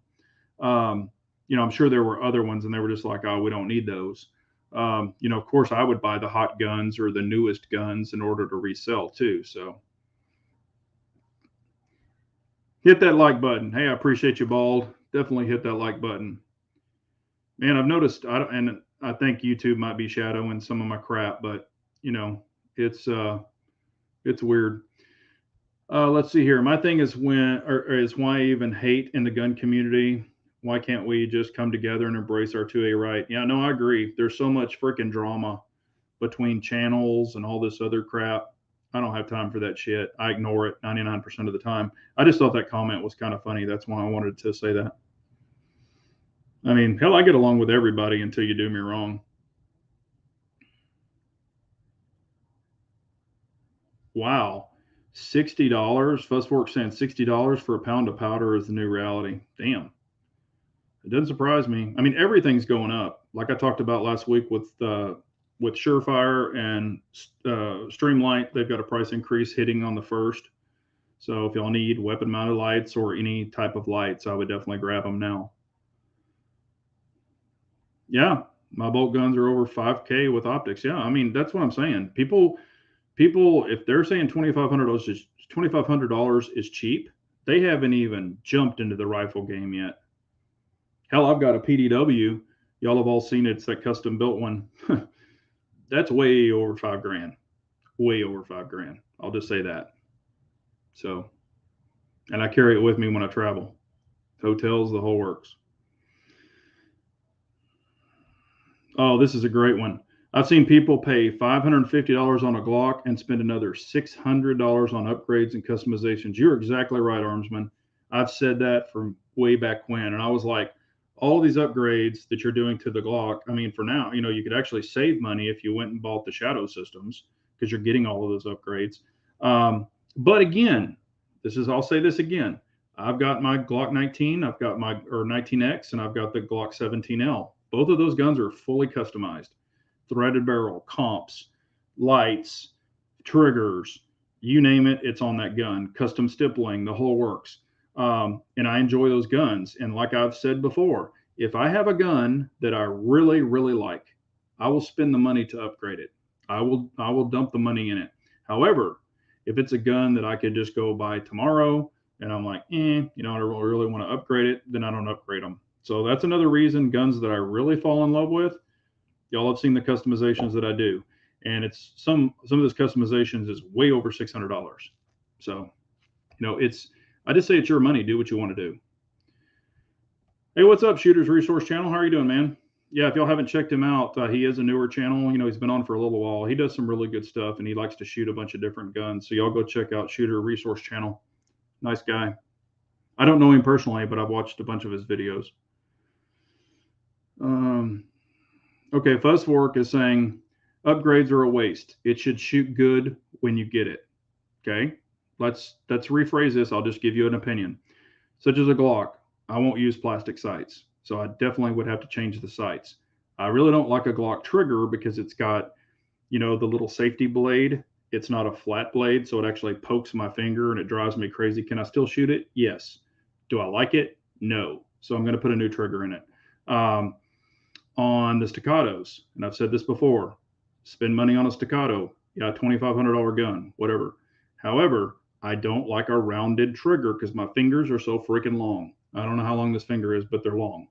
them. I'm sure there were other ones and they were just like, oh, we don't need those. Of course, I would buy the hot guns or the newest guns in order to resell too. So hit that like button. Hey, I appreciate you, Bald. Definitely hit that like button. Man, I've noticed, and I think YouTube might be shadowing some of my crap, but it's weird. Let's see here. My thing is is why I even hate in the gun community. Why can't we just come together and embrace our 2A right? Yeah, no, I agree. There's so much freaking drama between channels and all this other crap. I don't have time for that shit. I ignore it 99% of the time. I just thought that comment was kind of funny. That's why I wanted to say that. I mean, hell, I get along with everybody until you do me wrong. Wow. $60. Fussworks saying $60 for a pound of powder is the new reality. Damn. It doesn't surprise me. I mean, everything's going up. Like I talked about last week with Surefire and Streamlight, they've got a price increase hitting on the 1st. So if y'all need weapon mounted lights or any type of lights, I would definitely grab them now. Yeah, my bolt guns are over 5K with optics. Yeah, I mean that's what I'm saying. People, if they're saying $2,500 is cheap, they haven't even jumped into the rifle game yet. Hell, I've got a PDW. Y'all have all seen it. It's that custom built one. That's way over $5,000. Way over $5,000. I'll just say that. So, and I carry it with me when I travel. Hotels, the whole works. Oh, this is a great one. I've seen people pay $550 on a Glock and spend another $600 on upgrades and customizations. You're exactly right, Armsman. I've said that from way back when. And I was like, all these upgrades that you're doing to the Glock, I mean, for now, you could actually save money if you went and bought the Shadow systems because you're getting all of those upgrades. But again, I'll say this again. I've got my Glock 19, I've got my 19X, and I've got the Glock 17L. Both of those guns are fully customized. Threaded barrel, comps, lights, triggers, you name it, it's on that gun. Custom stippling, the whole works. And I enjoy those guns. And like I've said before, if I have a gun that I really, really like, I will spend the money to upgrade it. I will dump the money in it. However, if it's a gun that I could just go buy tomorrow and I'm like, I don't really want to upgrade it, then I don't upgrade them. So that's another reason guns that I really fall in love with, y'all have seen the customizations that I do. And it's some of those customizations is way over $600. So, I just say it's your money. Do what you want to do. Hey, what's up, Shooters Resource Channel? How are you doing, man? Yeah, if y'all haven't checked him out, he is a newer channel. You know, he's been on for a little while. He does some really good stuff, and he likes to shoot a bunch of different guns. So y'all go check out Shooter Resource Channel. Nice guy. I don't know him personally, but I've watched a bunch of his videos. Um, okay, Fuzzfork is saying upgrades are a waste. It should shoot good when you get it. Okay, let's rephrase this. I'll just give you an opinion. Such as a Glock, I won't use plastic sights, so I definitely would have to change the sights. I really don't like a Glock trigger because it's got, you know, the little safety blade. It's not a flat blade, so it actually pokes my finger and it drives me crazy. Can I still shoot it? Yes. Do I like it? No. So I'm going to put a new trigger in it. On the staccatos, and I've said this before, spend money on a staccato. Yeah, $2,500 gun, whatever. However, I don't like a rounded trigger because my fingers are so freaking long. I don't know how long this finger is, but they're long.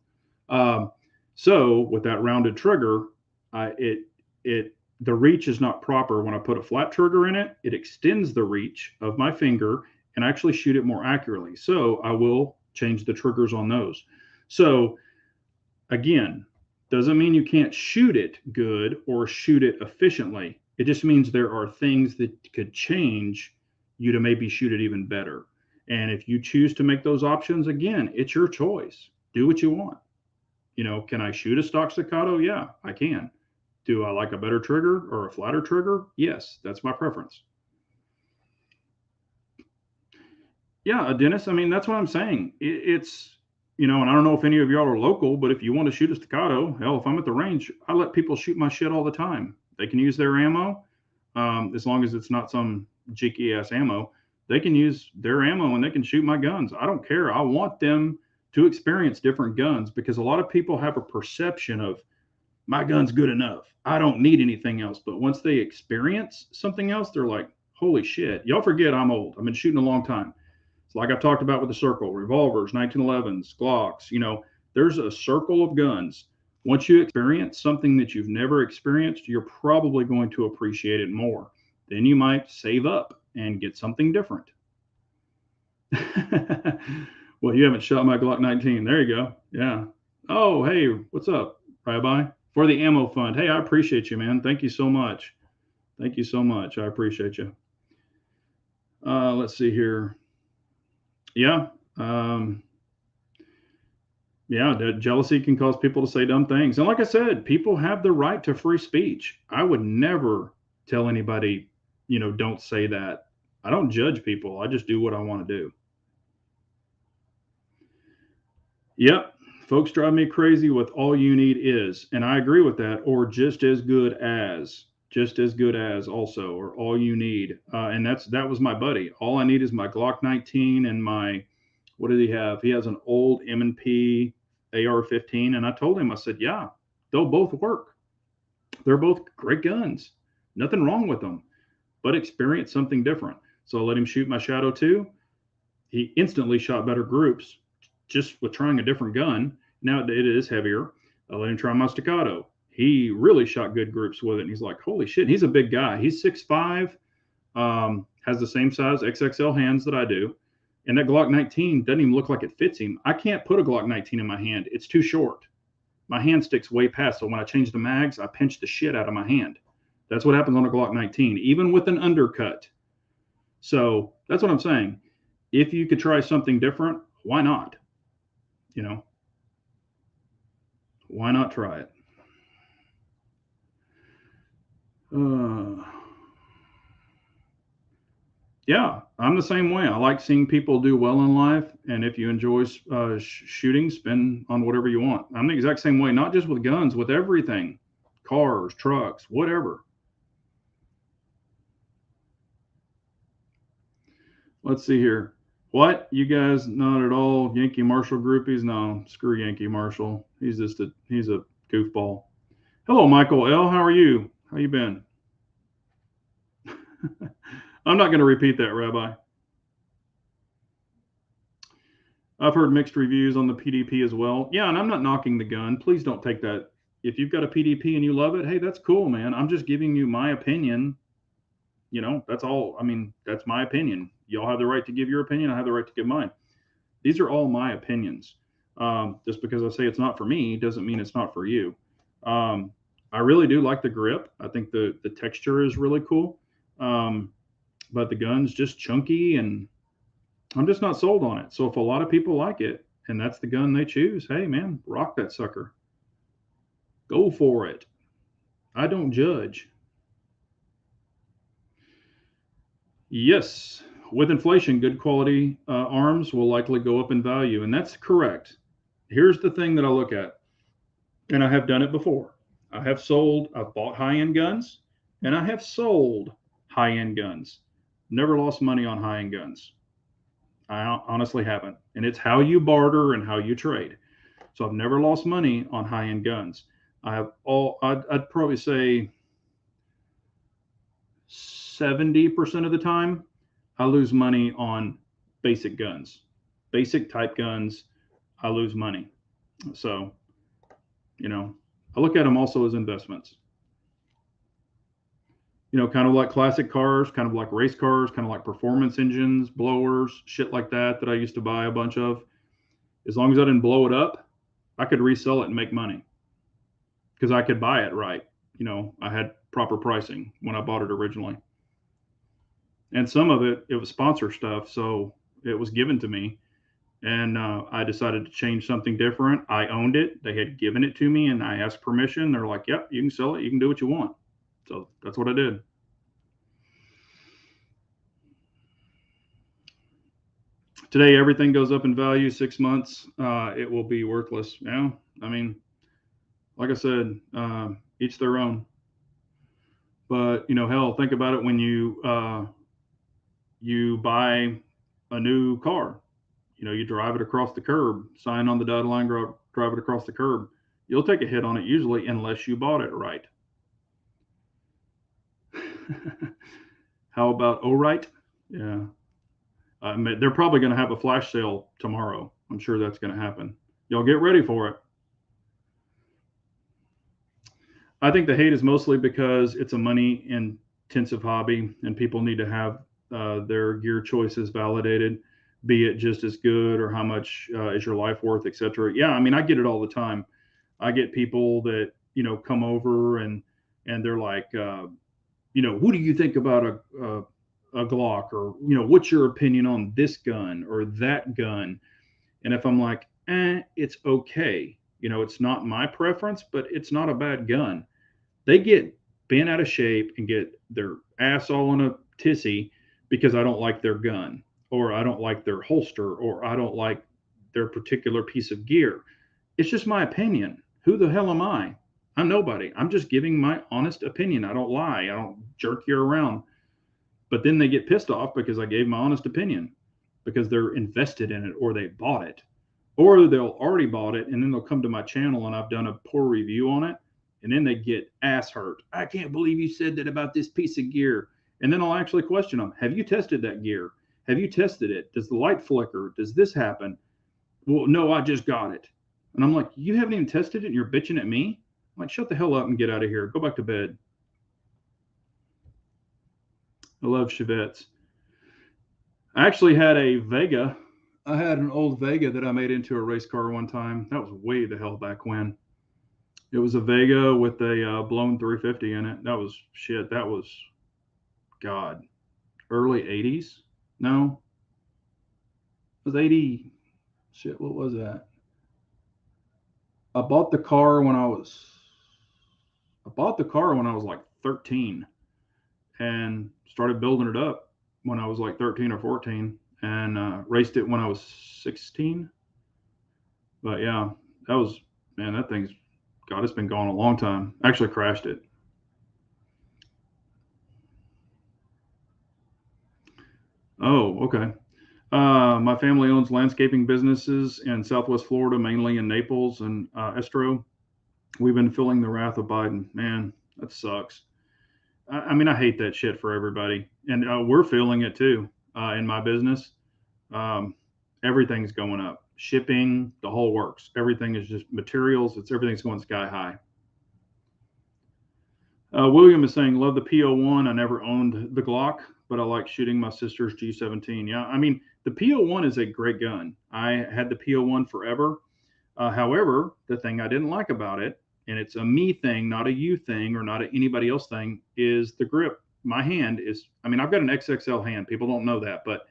So with that rounded trigger, the reach is not proper. When I put a flat trigger in it, it extends the reach of my finger and actually shoot it more accurately. So I will change the triggers on those. So again, doesn't mean you can't shoot it good or shoot it efficiently. It just means there are things that could change you to maybe shoot it even better. And if you choose to make those options, again, it's your choice. Do what you want. You know, can I shoot a stock staccato? Yeah, I can. Do I like a better trigger or a flatter trigger? Yes, that's my preference. Yeah, Dennis, I mean, that's what I'm saying. It's, you know, and I don't know if any of y'all are local, but if you want to shoot a staccato, hell, if I'm at the range, I let people shoot my shit all the time. They can use their ammo, as long as it's not some cheeky ass ammo. They can use their ammo and they can shoot my guns. I don't care. I want them to experience different guns because a lot of people have a perception of my gun's good enough. I don't need anything else. But once they experience something else, they're like, holy shit. Y'all forget I'm old. I've been shooting a long time. It's like I've talked about with the circle, revolvers, 1911s, Glocks. You know, there's a circle of guns. Once you experience something that you've never experienced, you're probably going to appreciate it more. Then you might save up and get something different. Well, you haven't shot my Glock 19. There you go. Yeah. Oh, hey, what's up, Rabbi? For the ammo fund. Hey, I appreciate you, man. Thank you so much. Thank you so much. I appreciate you. Let's see here. Yeah. Yeah, that jealousy can cause people to say dumb things. And like I said, people have the right to free speech. I would never tell anybody, you know, don't say that. I don't judge people. I just do what I want to do. Yep. Folks drive me crazy with all you need is, and I agree with that, or just as good as also, or all you need. And that was my buddy. All I need is my Glock 19 and my, what did he have? He has an old M&P AR-15. And I told him, I said, yeah, they'll both work. They're both great guns. Nothing wrong with them, but experience something different. So I let him shoot my Shadow 2. He instantly shot better groups just with trying a different gun. Now it is heavier. I let him try my Staccato. He really shot good groups with it. And he's like, holy shit, he's a big guy. He's 6'5", has the same size XXL hands that I do. And that Glock 19 doesn't even look like it fits him. I can't put a Glock 19 in my hand. It's too short. My hand sticks way past. So when I change the mags, I pinch the shit out of my hand. That's what happens on a Glock 19, even with an undercut. So that's what I'm saying. If you could try something different, why not? You know, why not try it? Yeah, I'm the same way. I like seeing people do well in life. And if you enjoy shooting, spend on whatever you want. I'm the exact same way, not just with guns, with everything, cars, trucks, whatever. Let's see here. What? You guys not at all Yankee Marshall groupies? No, screw Yankee Marshall. He's a goofball. Hello, Michael L. How are you? How you been? I'm not going to repeat that, Rabbi. I've heard mixed reviews on the PDP as well. Yeah, and I'm not knocking the gun. Please don't take that. If you've got a PDP and you love it, hey, that's cool, man. I'm just giving you my opinion. You know, that's all. I mean, that's my opinion. Y'all have the right to give your opinion. I have the right to give mine. These are all my opinions. Just because I say it's not for me doesn't mean it's not for you. I really do like the grip. I think the texture is really cool. Um, but the gun's just chunky and I'm just not sold on it. So if a lot of people like it and that's the gun they choose, hey man, rock that sucker. Go for it. I don't judge. Yes, with inflation, good quality arms will likely go up in value, and that's correct. Here's the thing that I look at, and I have done it before. I've bought high end guns, and I have sold high end guns. Never lost money on high end guns. I honestly haven't. And it's how you barter and how you trade. So I've never lost money on high end guns. I'd probably say 70% of the time, I lose money on basic guns, basic type guns. I lose money. So, I look at them also as investments. Kind of like classic cars, kind of like race cars, kind of like performance engines, blowers, shit like that I used to buy a bunch of. As long as I didn't blow it up, I could resell it and make money because I could buy it right. I had proper pricing when I bought it originally. And some of it was sponsor stuff. So it was given to me. And I decided to change something different. I owned it. They had given it to me and I asked permission. They're like, yep, you can sell it. You can do what you want. So that's what I did. Today, everything goes up in value. 6 months, it will be worthless. I mean, like I said, each their own. But hell, think about it when you buy a new car. You drive it across the curb, sign on the dotted line, drive it across the curb. You'll take a hit on it usually, unless you bought it right. How about oh right? Yeah. They're probably going to have a flash sale tomorrow. I'm sure that's going to happen. Y'all get ready for it. I think the hate is mostly because it's a money intensive hobby and people need to have their gear choices validated, be it just as good or how much is your life worth, etc. Yeah, I mean, I get it all the time. I get people that, come over and they're like, what do you think about a Glock, or what's your opinion on this gun or that gun? And if I'm like, it's okay, it's not my preference, but it's not a bad gun. They get bent out of shape and get their ass all in a tizzy because I don't like their gun, or I don't like their holster, or I don't like their particular piece of gear. It's just my opinion. Who the hell am I? I'm nobody. I'm just giving my honest opinion. I don't lie. I don't jerk you around. But then they get pissed off because I gave my honest opinion, because they're invested in it or they bought it, or they'll already bought it and then they'll come to my channel and I've done a poor review on it and then they get ass hurt. I can't believe you said that about this piece of gear. And then I'll actually question them. Have you tested that gear? Have you tested it? Does the light flicker? Does this happen? Well, no, I just got it. And I'm like, you haven't even tested it and you're bitching at me? I'm like, shut the hell up and get out of here. Go back to bed. I love Chevettes. I actually had a Vega. I had an old Vega that I made into a race car one time. That was way the hell back when. It was a Vega with a blown 350 in it. That was shit. That was, God, early 80s? No, it was 80. Shit, what was that? I bought the car when I was like 13 and started building it up when I was like 13 or 14 and raced it when I was 16. But yeah, that thing's, God, it's been gone a long time. Actually crashed it. Oh, okay. My family owns landscaping businesses in Southwest Florida, mainly in Naples and Estro. We've been feeling the wrath of Biden. Man, that sucks. I mean, I hate that shit for everybody, and we're feeling it too in my business. Um, Everything's going up, shipping, the whole works. Everything is just materials. Everything's going sky high. William is saying, love the P01. I never owned the Glock, but I like shooting my sister's G17. Yeah, I mean, the P01 is a great gun. I had the P01 forever. However, the thing I didn't like about it and it's a me thing, not a you thing or not a anybody else thing, is the grip. My hand is, I mean, I've got an XXL hand. People don't know that, but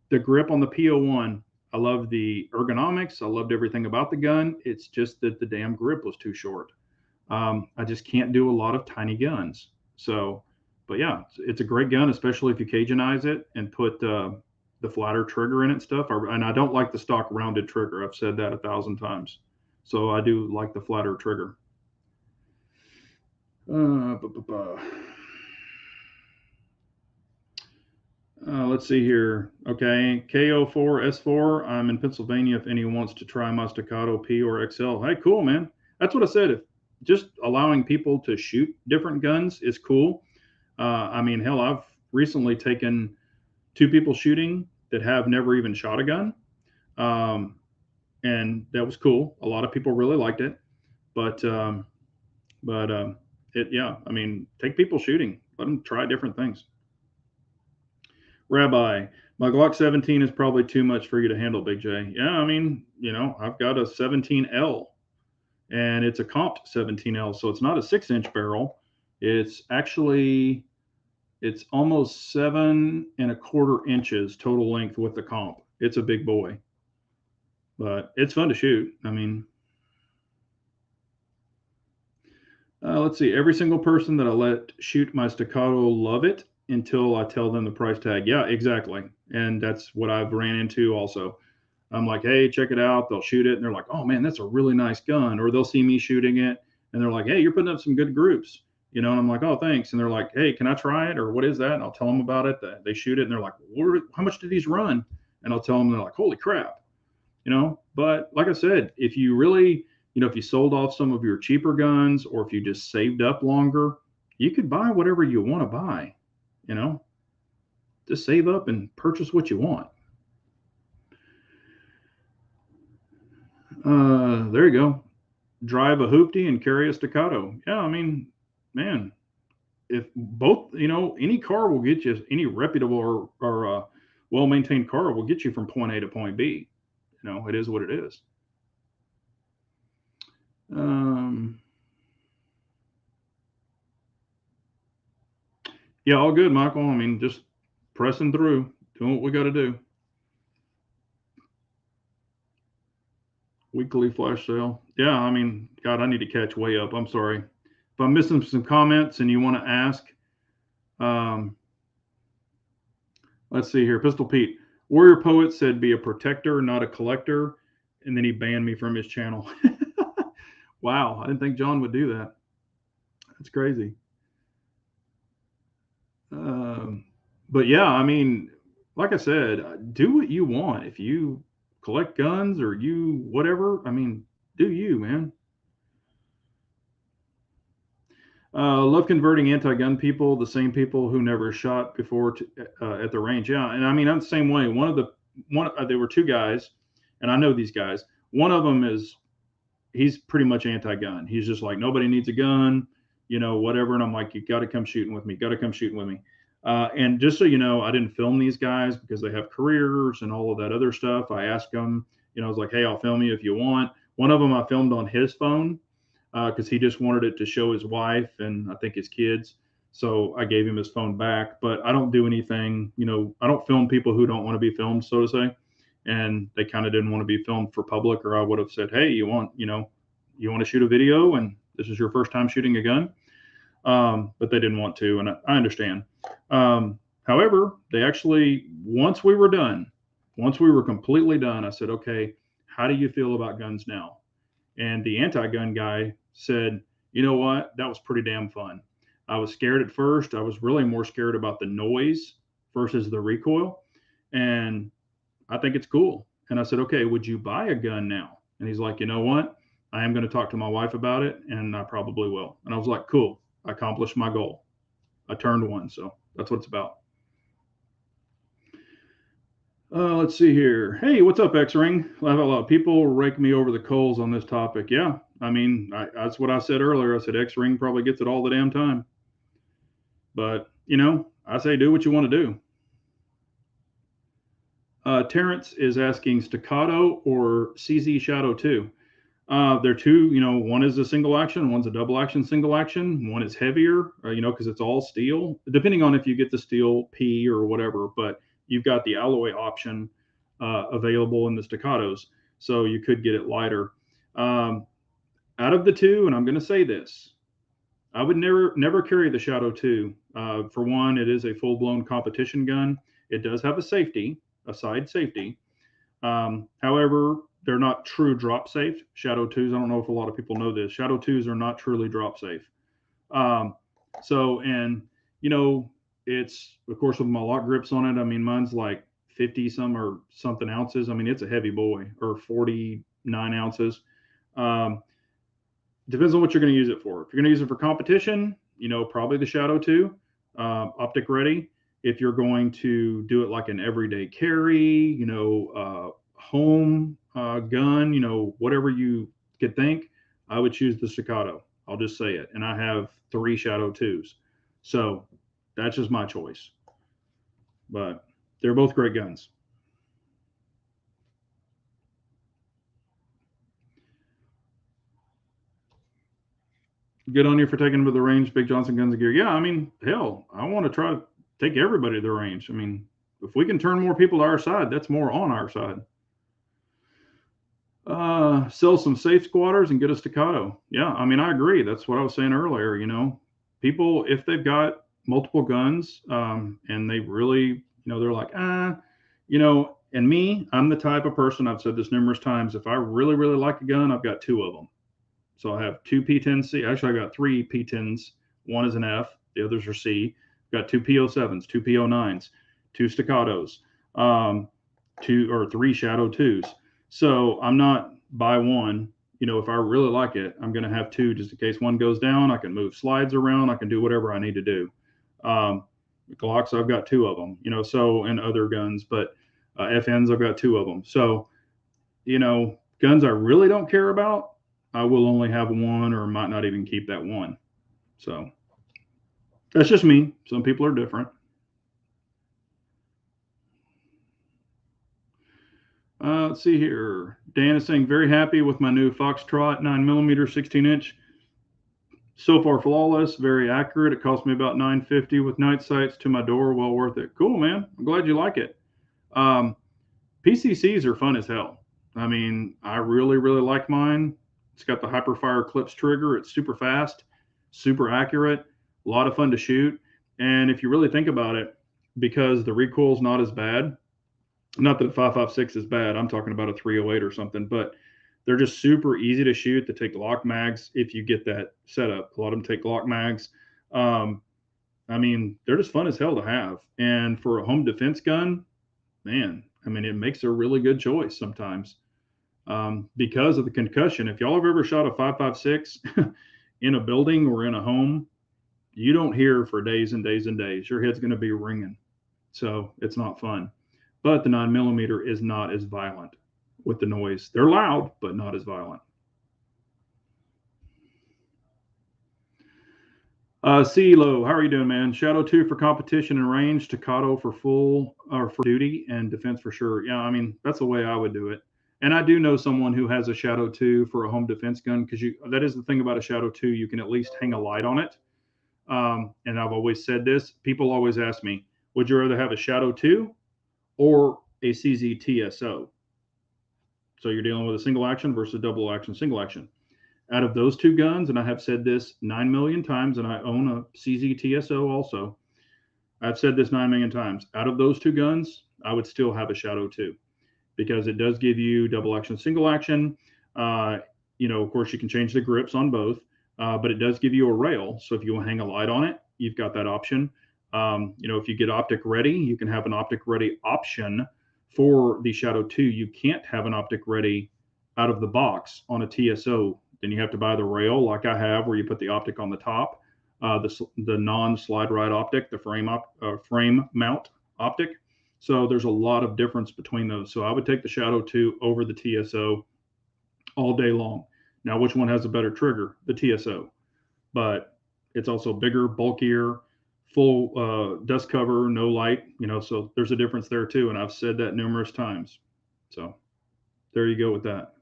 the grip on the PO1, I love the ergonomics. I loved everything about the gun. It's just that the damn grip was too short. I just can't do a lot of tiny guns. So, but yeah, it's a great gun, especially if you Cajuinize it and put the flatter trigger in it and stuff. And I don't like the stock rounded trigger. I've said that 1,000 times. So I do like the flatter trigger. Let's see here. Okay, KO4S4. I'm in Pennsylvania. If anyone wants to try my Staccato P or XL, hey, cool, man. That's what I said. If just allowing people to shoot different guns is cool. I mean, hell, I've recently taken 2 people shooting that have never even shot a gun, and that was cool. A lot of people really liked it, but yeah. I mean, take people shooting. Let them try different things. Rabbi, my Glock 17 is probably too much for you to handle, Big J. Yeah, I mean, I've got a 17L, and it's a comped 17L, so it's not a 6-inch barrel. It's actually, it's almost 7.25 inches total length with the comp. It's a big boy, but it's fun to shoot. I mean, let's see. Every single person that I let shoot my Staccato love it until I tell them the price tag. Yeah, exactly. And that's what I've ran into also. I'm like, hey, check it out. They'll shoot it, and they're like, oh man, that's a really nice gun. Or they'll see me shooting it, and they're like, hey, you're putting up some good groups, and I'm like, oh, thanks. And they're like, hey, can I try it, or what is that? And I'll tell them about it. They shoot it, and they're like, how much do these run? And I'll tell them, they're like, holy crap, But like I said, if you really, if you sold off some of your cheaper guns, or if you just saved up longer, you could buy whatever you want to buy. Just save up and purchase what you want. There you go. Drive a hoopty and carry a Staccato. Yeah, I mean, man, if both, any car will get you, any reputable or well-maintained car will get you from point A to point B. It is what it is. Yeah, all good, Michael. I mean, just pressing through, doing what we got to do. Weekly flash sale. Yeah, I mean, God, I need to catch way up. I'm sorry. If I'm missing some comments and you want to ask, let's see here. Pistol Pete. Warrior Poet said be a protector, not a collector. And then he banned me from his channel. Wow, I didn't think John would do that. That's crazy. But yeah, I mean, like I said, do what you want. If you collect guns or you whatever, I mean, do you, man. Love converting anti-gun people, the same people who never shot before at the range. Yeah, and I mean, I'm the same way. There were 2 guys, and I know these guys. One of them he's pretty much anti-gun. He's just like, nobody needs a gun, whatever. And I'm like, you got to come shooting with me. Got to come shooting with me. And just so you know, I didn't film these guys because they have careers and all of that other stuff. I asked them, I was like, hey, I'll film you if you want. One of them I filmed on his phone because he just wanted it to show his wife and I think his kids. So I gave him his phone back. But I don't do anything, I don't film people who don't want to be filmed, so to say. And they kind of didn't want to be filmed for public, or I would have said, hey, you want to shoot a video and this is your first time shooting a gun. But they didn't want to, and I understand. However, they actually, once we were completely done, I said, okay, how do you feel about guns now? And the anti-gun guy said, you know what? That was pretty damn fun. I was scared at first. I was really more scared about the noise versus the recoil. And I think it's cool. And I said, okay, would you buy a gun now? And he's like, you know what? I am going to talk to my wife about it, and I probably will. And I was like, cool. I accomplished my goal. I turned 1, so that's what it's about. Let's see here. Hey, what's up, X-Ring? I have a lot of people rake me over the coals on this topic. Yeah, I mean, that's what I said earlier. I said X-Ring probably gets it all the damn time. But, I say do what you want to do. Terrence is asking Staccato or CZ Shadow 2. They're two, one is a single action, one's a double action single action. One is heavier, because it's all steel, depending on if you get the steel P or whatever. But you've got the alloy option available in the Staccatos, so you could get it lighter. Um, Out of the two, and I'm going to say this, I would never carry the Shadow 2. For one, it is a full blown competition gun. It does have a side safety. However, they're not true drop safe. Shadow 2s, I don't know if a lot of people know this. Shadow 2s are not truly drop safe. Um, so, and, you know, it's, of course, with my lock grips on it, I mean, mine's like 50 some or something ounces. I mean, it's a heavy boy, or 49 ounces. Um, Depends on what you're going to use it for. If you're going to use it for competition, probably the Shadow 2, optic ready. If you're going to do it like an everyday carry, home gun, whatever you could think, I would choose the Staccato. I'll just say it. And I have 3 Shadow 2s. So that's just my choice. But they're both great guns. Good on you for taking them to the range, Big Johnson Guns and Gear. Yeah, I mean, hell, I want to try to take everybody to the range. I mean, if we can turn more people to our side, that's more on our side. Sell some safe squatters and get a Staccato. Yeah, I mean, I agree. That's what I was saying earlier. People, if they've got multiple guns, and they really, they're like, and me, I'm the type of person, I've said this numerous times, if I really, really like a gun, I've got 2 of them. So I have 2 P10C. Actually, I got 3 P10s. One is an F. The others are C. I've got 2 P07s, 2 P09s, 2 Staccatos, 2 or 3 Shadow 2s. So I'm not buy one. If I really like it, I'm going to have 2 just in case one goes down. I can move slides around. I can do whatever I need to do. Glocks, I've got 2 of them. So and other guns, but FNs, I've got 2 of them. So guns I really don't care about, I will only have 1 or might not even keep that 1. So that's just me. Some people are different. Let's see here. Dan is saying, very happy with my new Foxtrot 9mm 16-inch. So far flawless, very accurate. It cost me about $9.50 with night sights to my door. Well worth it. Cool, man. I'm glad you like it. PCCs are fun as hell. I mean, I really, really like mine. It's got the Hyperfire Clips trigger. It's super fast, super accurate, a lot of fun to shoot. And if you really think about it, because the recoil's not as bad, not that a 5.56 is bad, I'm talking about a 308 or something, but they're just super easy to shoot. They take Glock mags if you get that setup. A lot of them take Glock mags. I mean, they're just fun as hell to have. And for a home defense gun, man, I mean, it makes a really good choice sometimes. Because of the concussion. If y'all have ever shot a 5.56 in a building or in a home, you don't hear for days and days and days. Your head's going to be ringing. So it's not fun. But the 9mm is not as violent with the noise. They're loud, but not as violent. CeeLo, how are you doing, man? Shadow 2 for competition and range, Staccato for full or for duty and defense for sure. Yeah, I mean, that's the way I would do it. And I do know someone who has a Shadow 2 for a home defense gun, because that is the thing about a Shadow 2, you can at least hang a light on it. And I've always said this. People always ask me, would you rather have a Shadow 2 or a CZ TSO? So you're dealing with a single action versus a double action single action. Out of those 2 guns, and I have said this 9 million times, and I own a CZ TSO also. I've said this 9 million times. Out of those 2 guns, I would still have a Shadow 2, because it does give you double action, single action. Of course, you can change the grips on both, but it does give you a rail. So if you want to hang a light on it, you've got that option. If you get optic ready, you can have an optic ready option for the Shadow 2. You can't have an optic ready out of the box on a TSO. Then you have to buy the rail like I have, where you put the optic on the top, the non-slide ride optic, the frame mount optic. So there's a lot of difference between those. So I would take the Shadow 2 over the TSO all day long. Now, which one has a better trigger? The TSO. But it's also bigger, bulkier, full dust cover, no light, so there's a difference there too. And I've said that numerous times. So there you go with that.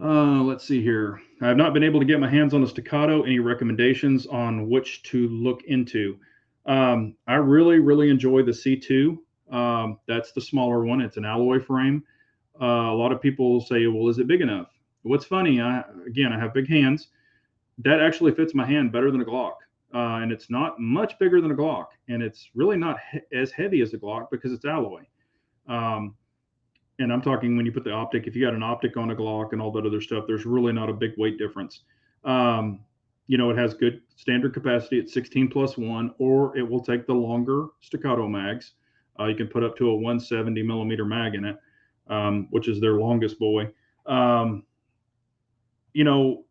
Let's see here. I have not been able to get my hands on a Staccato. Any recommendations on which to look into? I really, really enjoy the C2. That's the smaller one. It's an alloy frame. A lot of people say, well, is it big enough? What's funny, I have big hands. That actually fits my hand better than a Glock. And it's not much bigger than a Glock. And it's really not as heavy as a Glock because it's alloy. Um, and I'm talking when you put the optic, if you got an optic on a Glock and all that other stuff, there's really not a big weight difference. It has good standard capacity at 16+1, or it will take the longer Staccato mags. You can put up to a 170 millimeter mag in it, which is their longest boy. You know,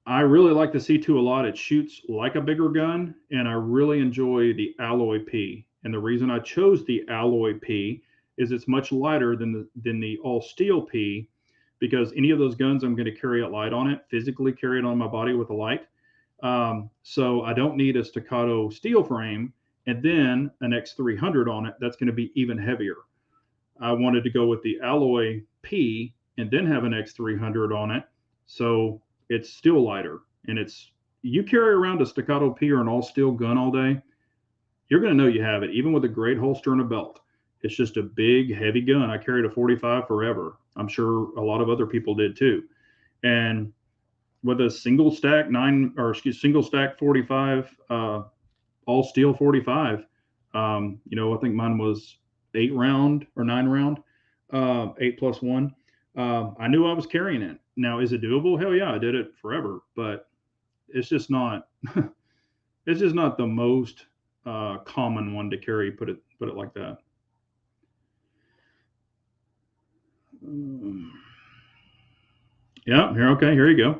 I really like the C2 a lot. It shoots like a bigger gun, and I really enjoy the Alloy P. And the reason I chose the Alloy P is it's much lighter than the all steel P, because any of those guns I'm going to carry a light on it, physically carry it on my body with a light. So I don't need a Staccato steel frame and then an X300 on it. That's going to be even heavier. I wanted to go with the Alloy P and then have an X300 on it. So it's still lighter, and you carry around a Staccato P or an all steel gun all day, you're going to know you have it, even with a great holster and a belt. It's just a big, heavy gun. I carried a 45 forever. I'm sure a lot of other people did too. And with a single stack 45, all steel 45, I think mine was 8 round or 9 round, 8+1. I knew I was carrying it. Now, is it doable? Hell yeah, I did it forever, but it's just not. It's just not the most common one to carry. Put it like that. Yeah, here. Okay, here you go.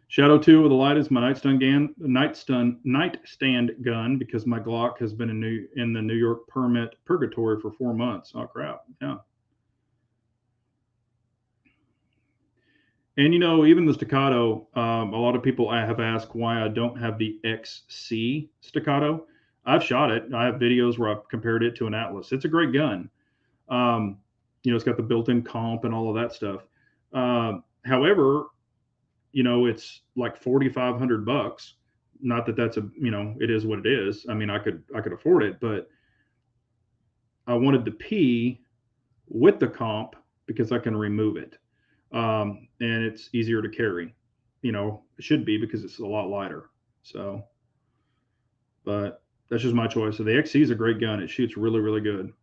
Shadow 2 with a light is my nightstand gun, because my Glock has been in the New York permit purgatory for 4 months. Oh crap! Yeah. And even the Staccato, a lot of people have asked why I don't have the XC Staccato. I've shot it. I have videos where I've compared it to an Atlas. It's a great gun. It's got the built-in comp and all of that stuff. However, it's like $4,500. Not that that's it is what it is. I mean, I could afford it, but I wanted the P with the comp because I can remove it. And it's easier to carry. It should be, because it's a lot lighter. So, but that's just my choice. So the XC is a great gun. It shoots really, really good.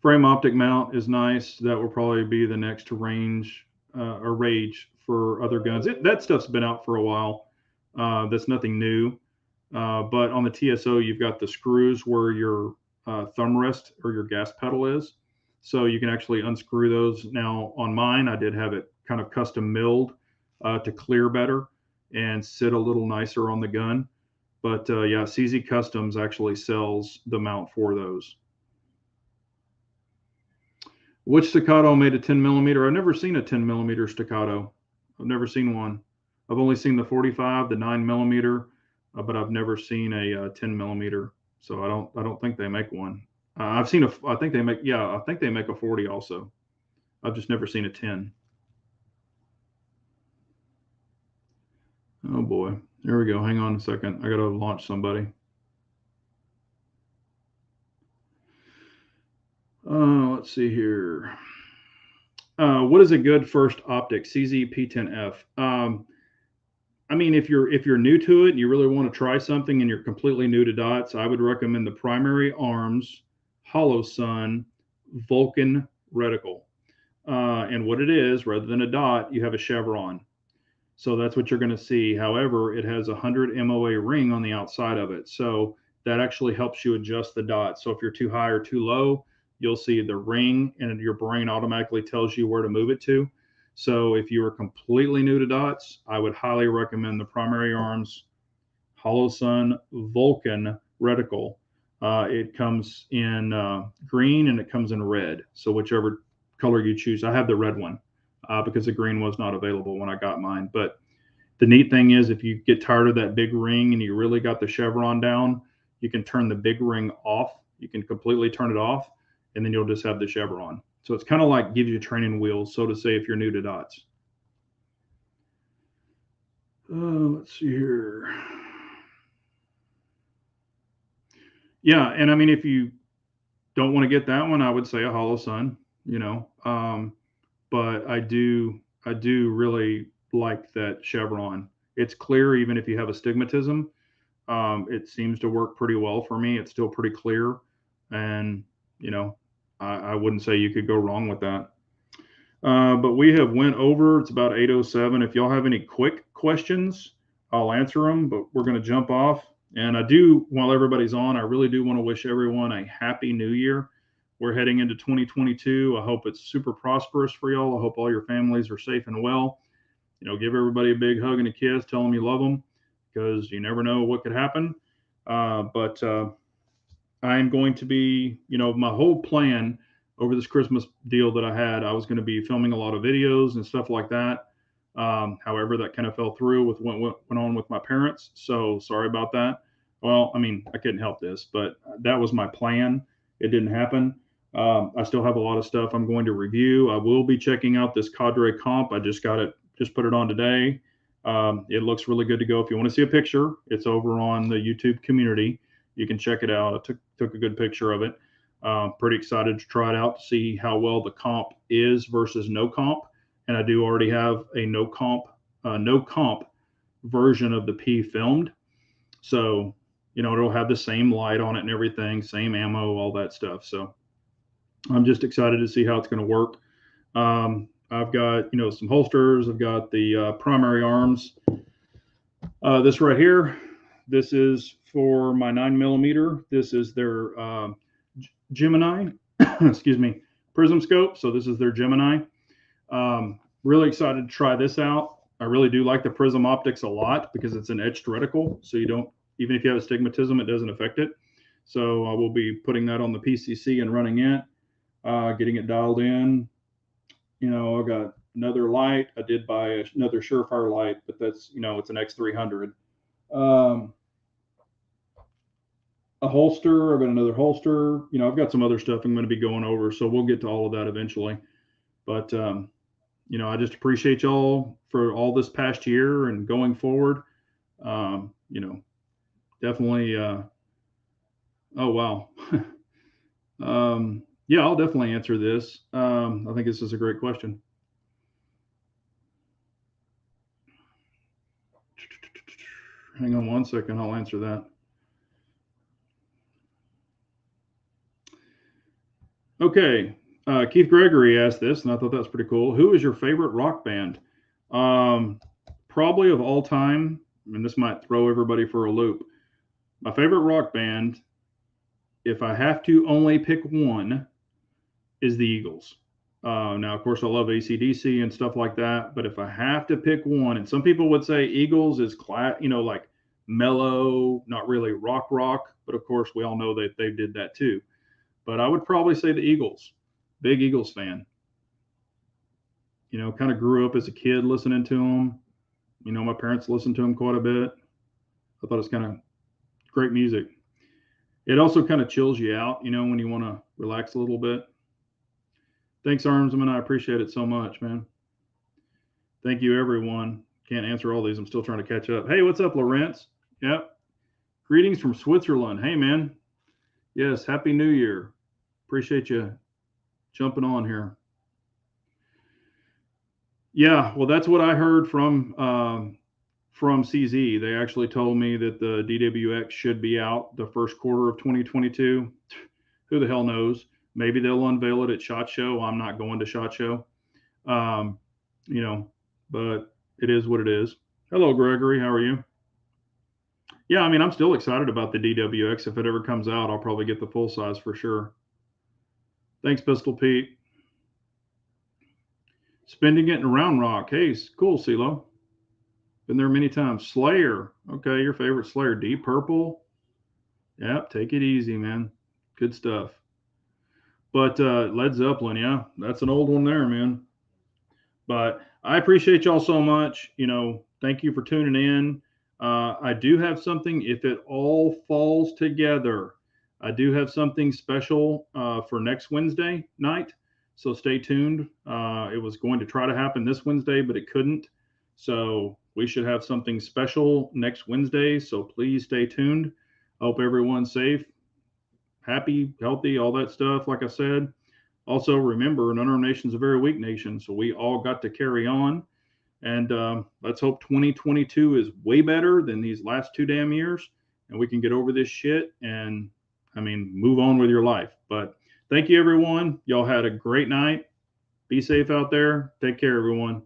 Frame optic mount is nice. That will probably be the next range or rage for other guns. That stuff's been out for a while. That's nothing new. But on the TSO, you've got the screws where your thumb rest or your gas pedal is. So you can actually unscrew those. Now on mine, I did have it kind of custom milled to clear better and sit a little nicer on the gun. But yeah, CZ Customs actually sells the mount for those. Which Staccato made a 10 millimeter? I've never seen a 10 millimeter Staccato. I've never seen one. I've only seen the 45, the 9 millimeter, but I've never seen a 10 millimeter. So I don't think they make one. I've seen I think they make a 40 also. I've just never seen a 10. Oh boy, there we go. Hang on a second. I got to launch somebody. Let's see here. What is a good first optic? CZ P10F. I mean, if you're new to it and you really want to try something and you're completely new to dots, I would recommend the Primary Arms Holosun Vulcan reticle. And what it is, rather than a dot, you have a chevron. So that's what you're going to see. However, it has a 100 MOA ring on the outside of it. So that actually helps you adjust the dots. So if you're too high or too low, you'll see the ring, and your brain automatically tells you where to move it to. So if you are completely new to dots, I would highly recommend the Primary Arms Holosun Vulcan reticle. It comes in green and it comes in red. So whichever color you choose. I have the red one because the green was not available when I got mine. But The neat thing is if you get tired of that big ring and you really got the chevron down, you can turn the big ring off. You can completely turn it off, and then you'll just have the chevron. So it's kind of like gives you training wheels, so to say, if you're new to dots. Let's see here. Yeah, and I mean, if you don't want to get that one, I would say a hollow sun, you know. But I do really like that chevron. It's clear even if you have astigmatism. It seems to work pretty well for me. It's still pretty clear, and you know, I wouldn't say you could go wrong with that. But we have went over. It's about 8:07. If y'all have any quick questions, I'll answer them. But we're going to jump off. And I do, while everybody's on, I really do want to wish everyone a happy new year. We're heading into 2022. I hope it's super prosperous for y'all. I hope all your families are safe and well. You know, give everybody a big hug and a kiss. Tell them you love them, because you never know what could happen. But I am going to be, you know, my whole plan over this Christmas deal that I had, I was going to be filming a lot of videos and stuff like that. However, that kind of fell through with what went on with my parents. So sorry about that. Well, I mean, I couldn't help this, but that was my plan. It didn't happen. I still have a lot of stuff I'm going to review. I will be checking out this Cadre comp. I just got it, just put it on today. It looks really good to go. If you want to see a picture, it's over on the YouTube community. You can check it out. I took a good picture of it. Pretty excited to try it out to see how well the comp is versus no comp. And I do already have a no comp version of the P filmed. So, you know, it'll have the same light on it and everything, same ammo, all that stuff. So I'm just excited to see how it's going to work. I've got, you know, some holsters. I've got the primary arms. This right here, this is for my 9mm. This is their Gemini, excuse me, prism scope. So this is their Gemini. Really excited to try this out. I really do like the prism optics a lot because it's an etched reticle. So you don't, even if you have astigmatism, it doesn't affect it. So I will be putting that on the PCC and running it, getting it dialed in. You know, I got another light. I did buy another Surefire light, but that's, you know, it's an X300. A holster. I've got another holster. You know, I've got some other stuff I'm going to be going over, so we'll get to all of that eventually. But you know, I just appreciate y'all for all this past year and going forward. You know, definitely. Oh wow. Yeah, I'll definitely answer this. I think this is a great question. Hang on one second. I'll answer that. Okay. Keith Gregory asked this, and I thought that was pretty cool. Who is your favorite rock band? Probably of all time, and this might throw everybody for a loop. My favorite rock band, if I have to only pick one, is the Eagles. Now, of course, I love AC/DC and stuff like that, but if I have to pick one, and some people would say Eagles is you know, like mellow, not really rock, but of course, we all know that they did that too. But I would probably say the Eagles. Big Eagles fan. You know, kind of grew up as a kid listening to them. You know, my parents listened to them quite a bit. I thought it's kind of great music. It also kind of chills you out, you know, when you want to relax a little bit. Thanks, Armsman. I appreciate it so much, man. Thank you, everyone. Can't answer all these. I'm still trying to catch up. Hey, what's up, Lawrence? Yep. Greetings from Switzerland. Hey, man. Yes, Happy New Year. Appreciate you jumping on here. Yeah, well, that's what I heard from CZ. They actually told me that the DWX should be out the first quarter of 2022. Who the hell knows? Maybe they'll unveil it at SHOT Show. I'm not going to SHOT Show. You know, but it is what it is. Hello, Gregory. How are you? Yeah, I mean, I'm still excited about the DWX. If it ever comes out, I'll probably get the full size for sure. Thanks, Pistol Pete. Spending it in Round Rock. Hey, cool, CeeLo. Been there many times. Slayer. Okay, your favorite Slayer. Deep Purple. Yep, take it easy, man. Good stuff. But Led Zeppelin, yeah, that's an old one there, man. But I appreciate y'all so much. You know, Thank you for tuning in. I do have something, if it all falls together, I do have something special for next Wednesday night. So stay tuned. It was going to try to happen this Wednesday, but it couldn't. So we should have something special next Wednesday. So please stay tuned. I hope everyone's safe, happy, healthy, all that stuff. Like I said, also remember, an unarmed nation is a very weak nation. So we all got to carry on. And let's hope 2022 is way better than these last 2 damn years, and we can get over this shit and, I mean, move on with your life. But thank you, everyone. Y'all had a great night. Be safe out there. Take care, everyone.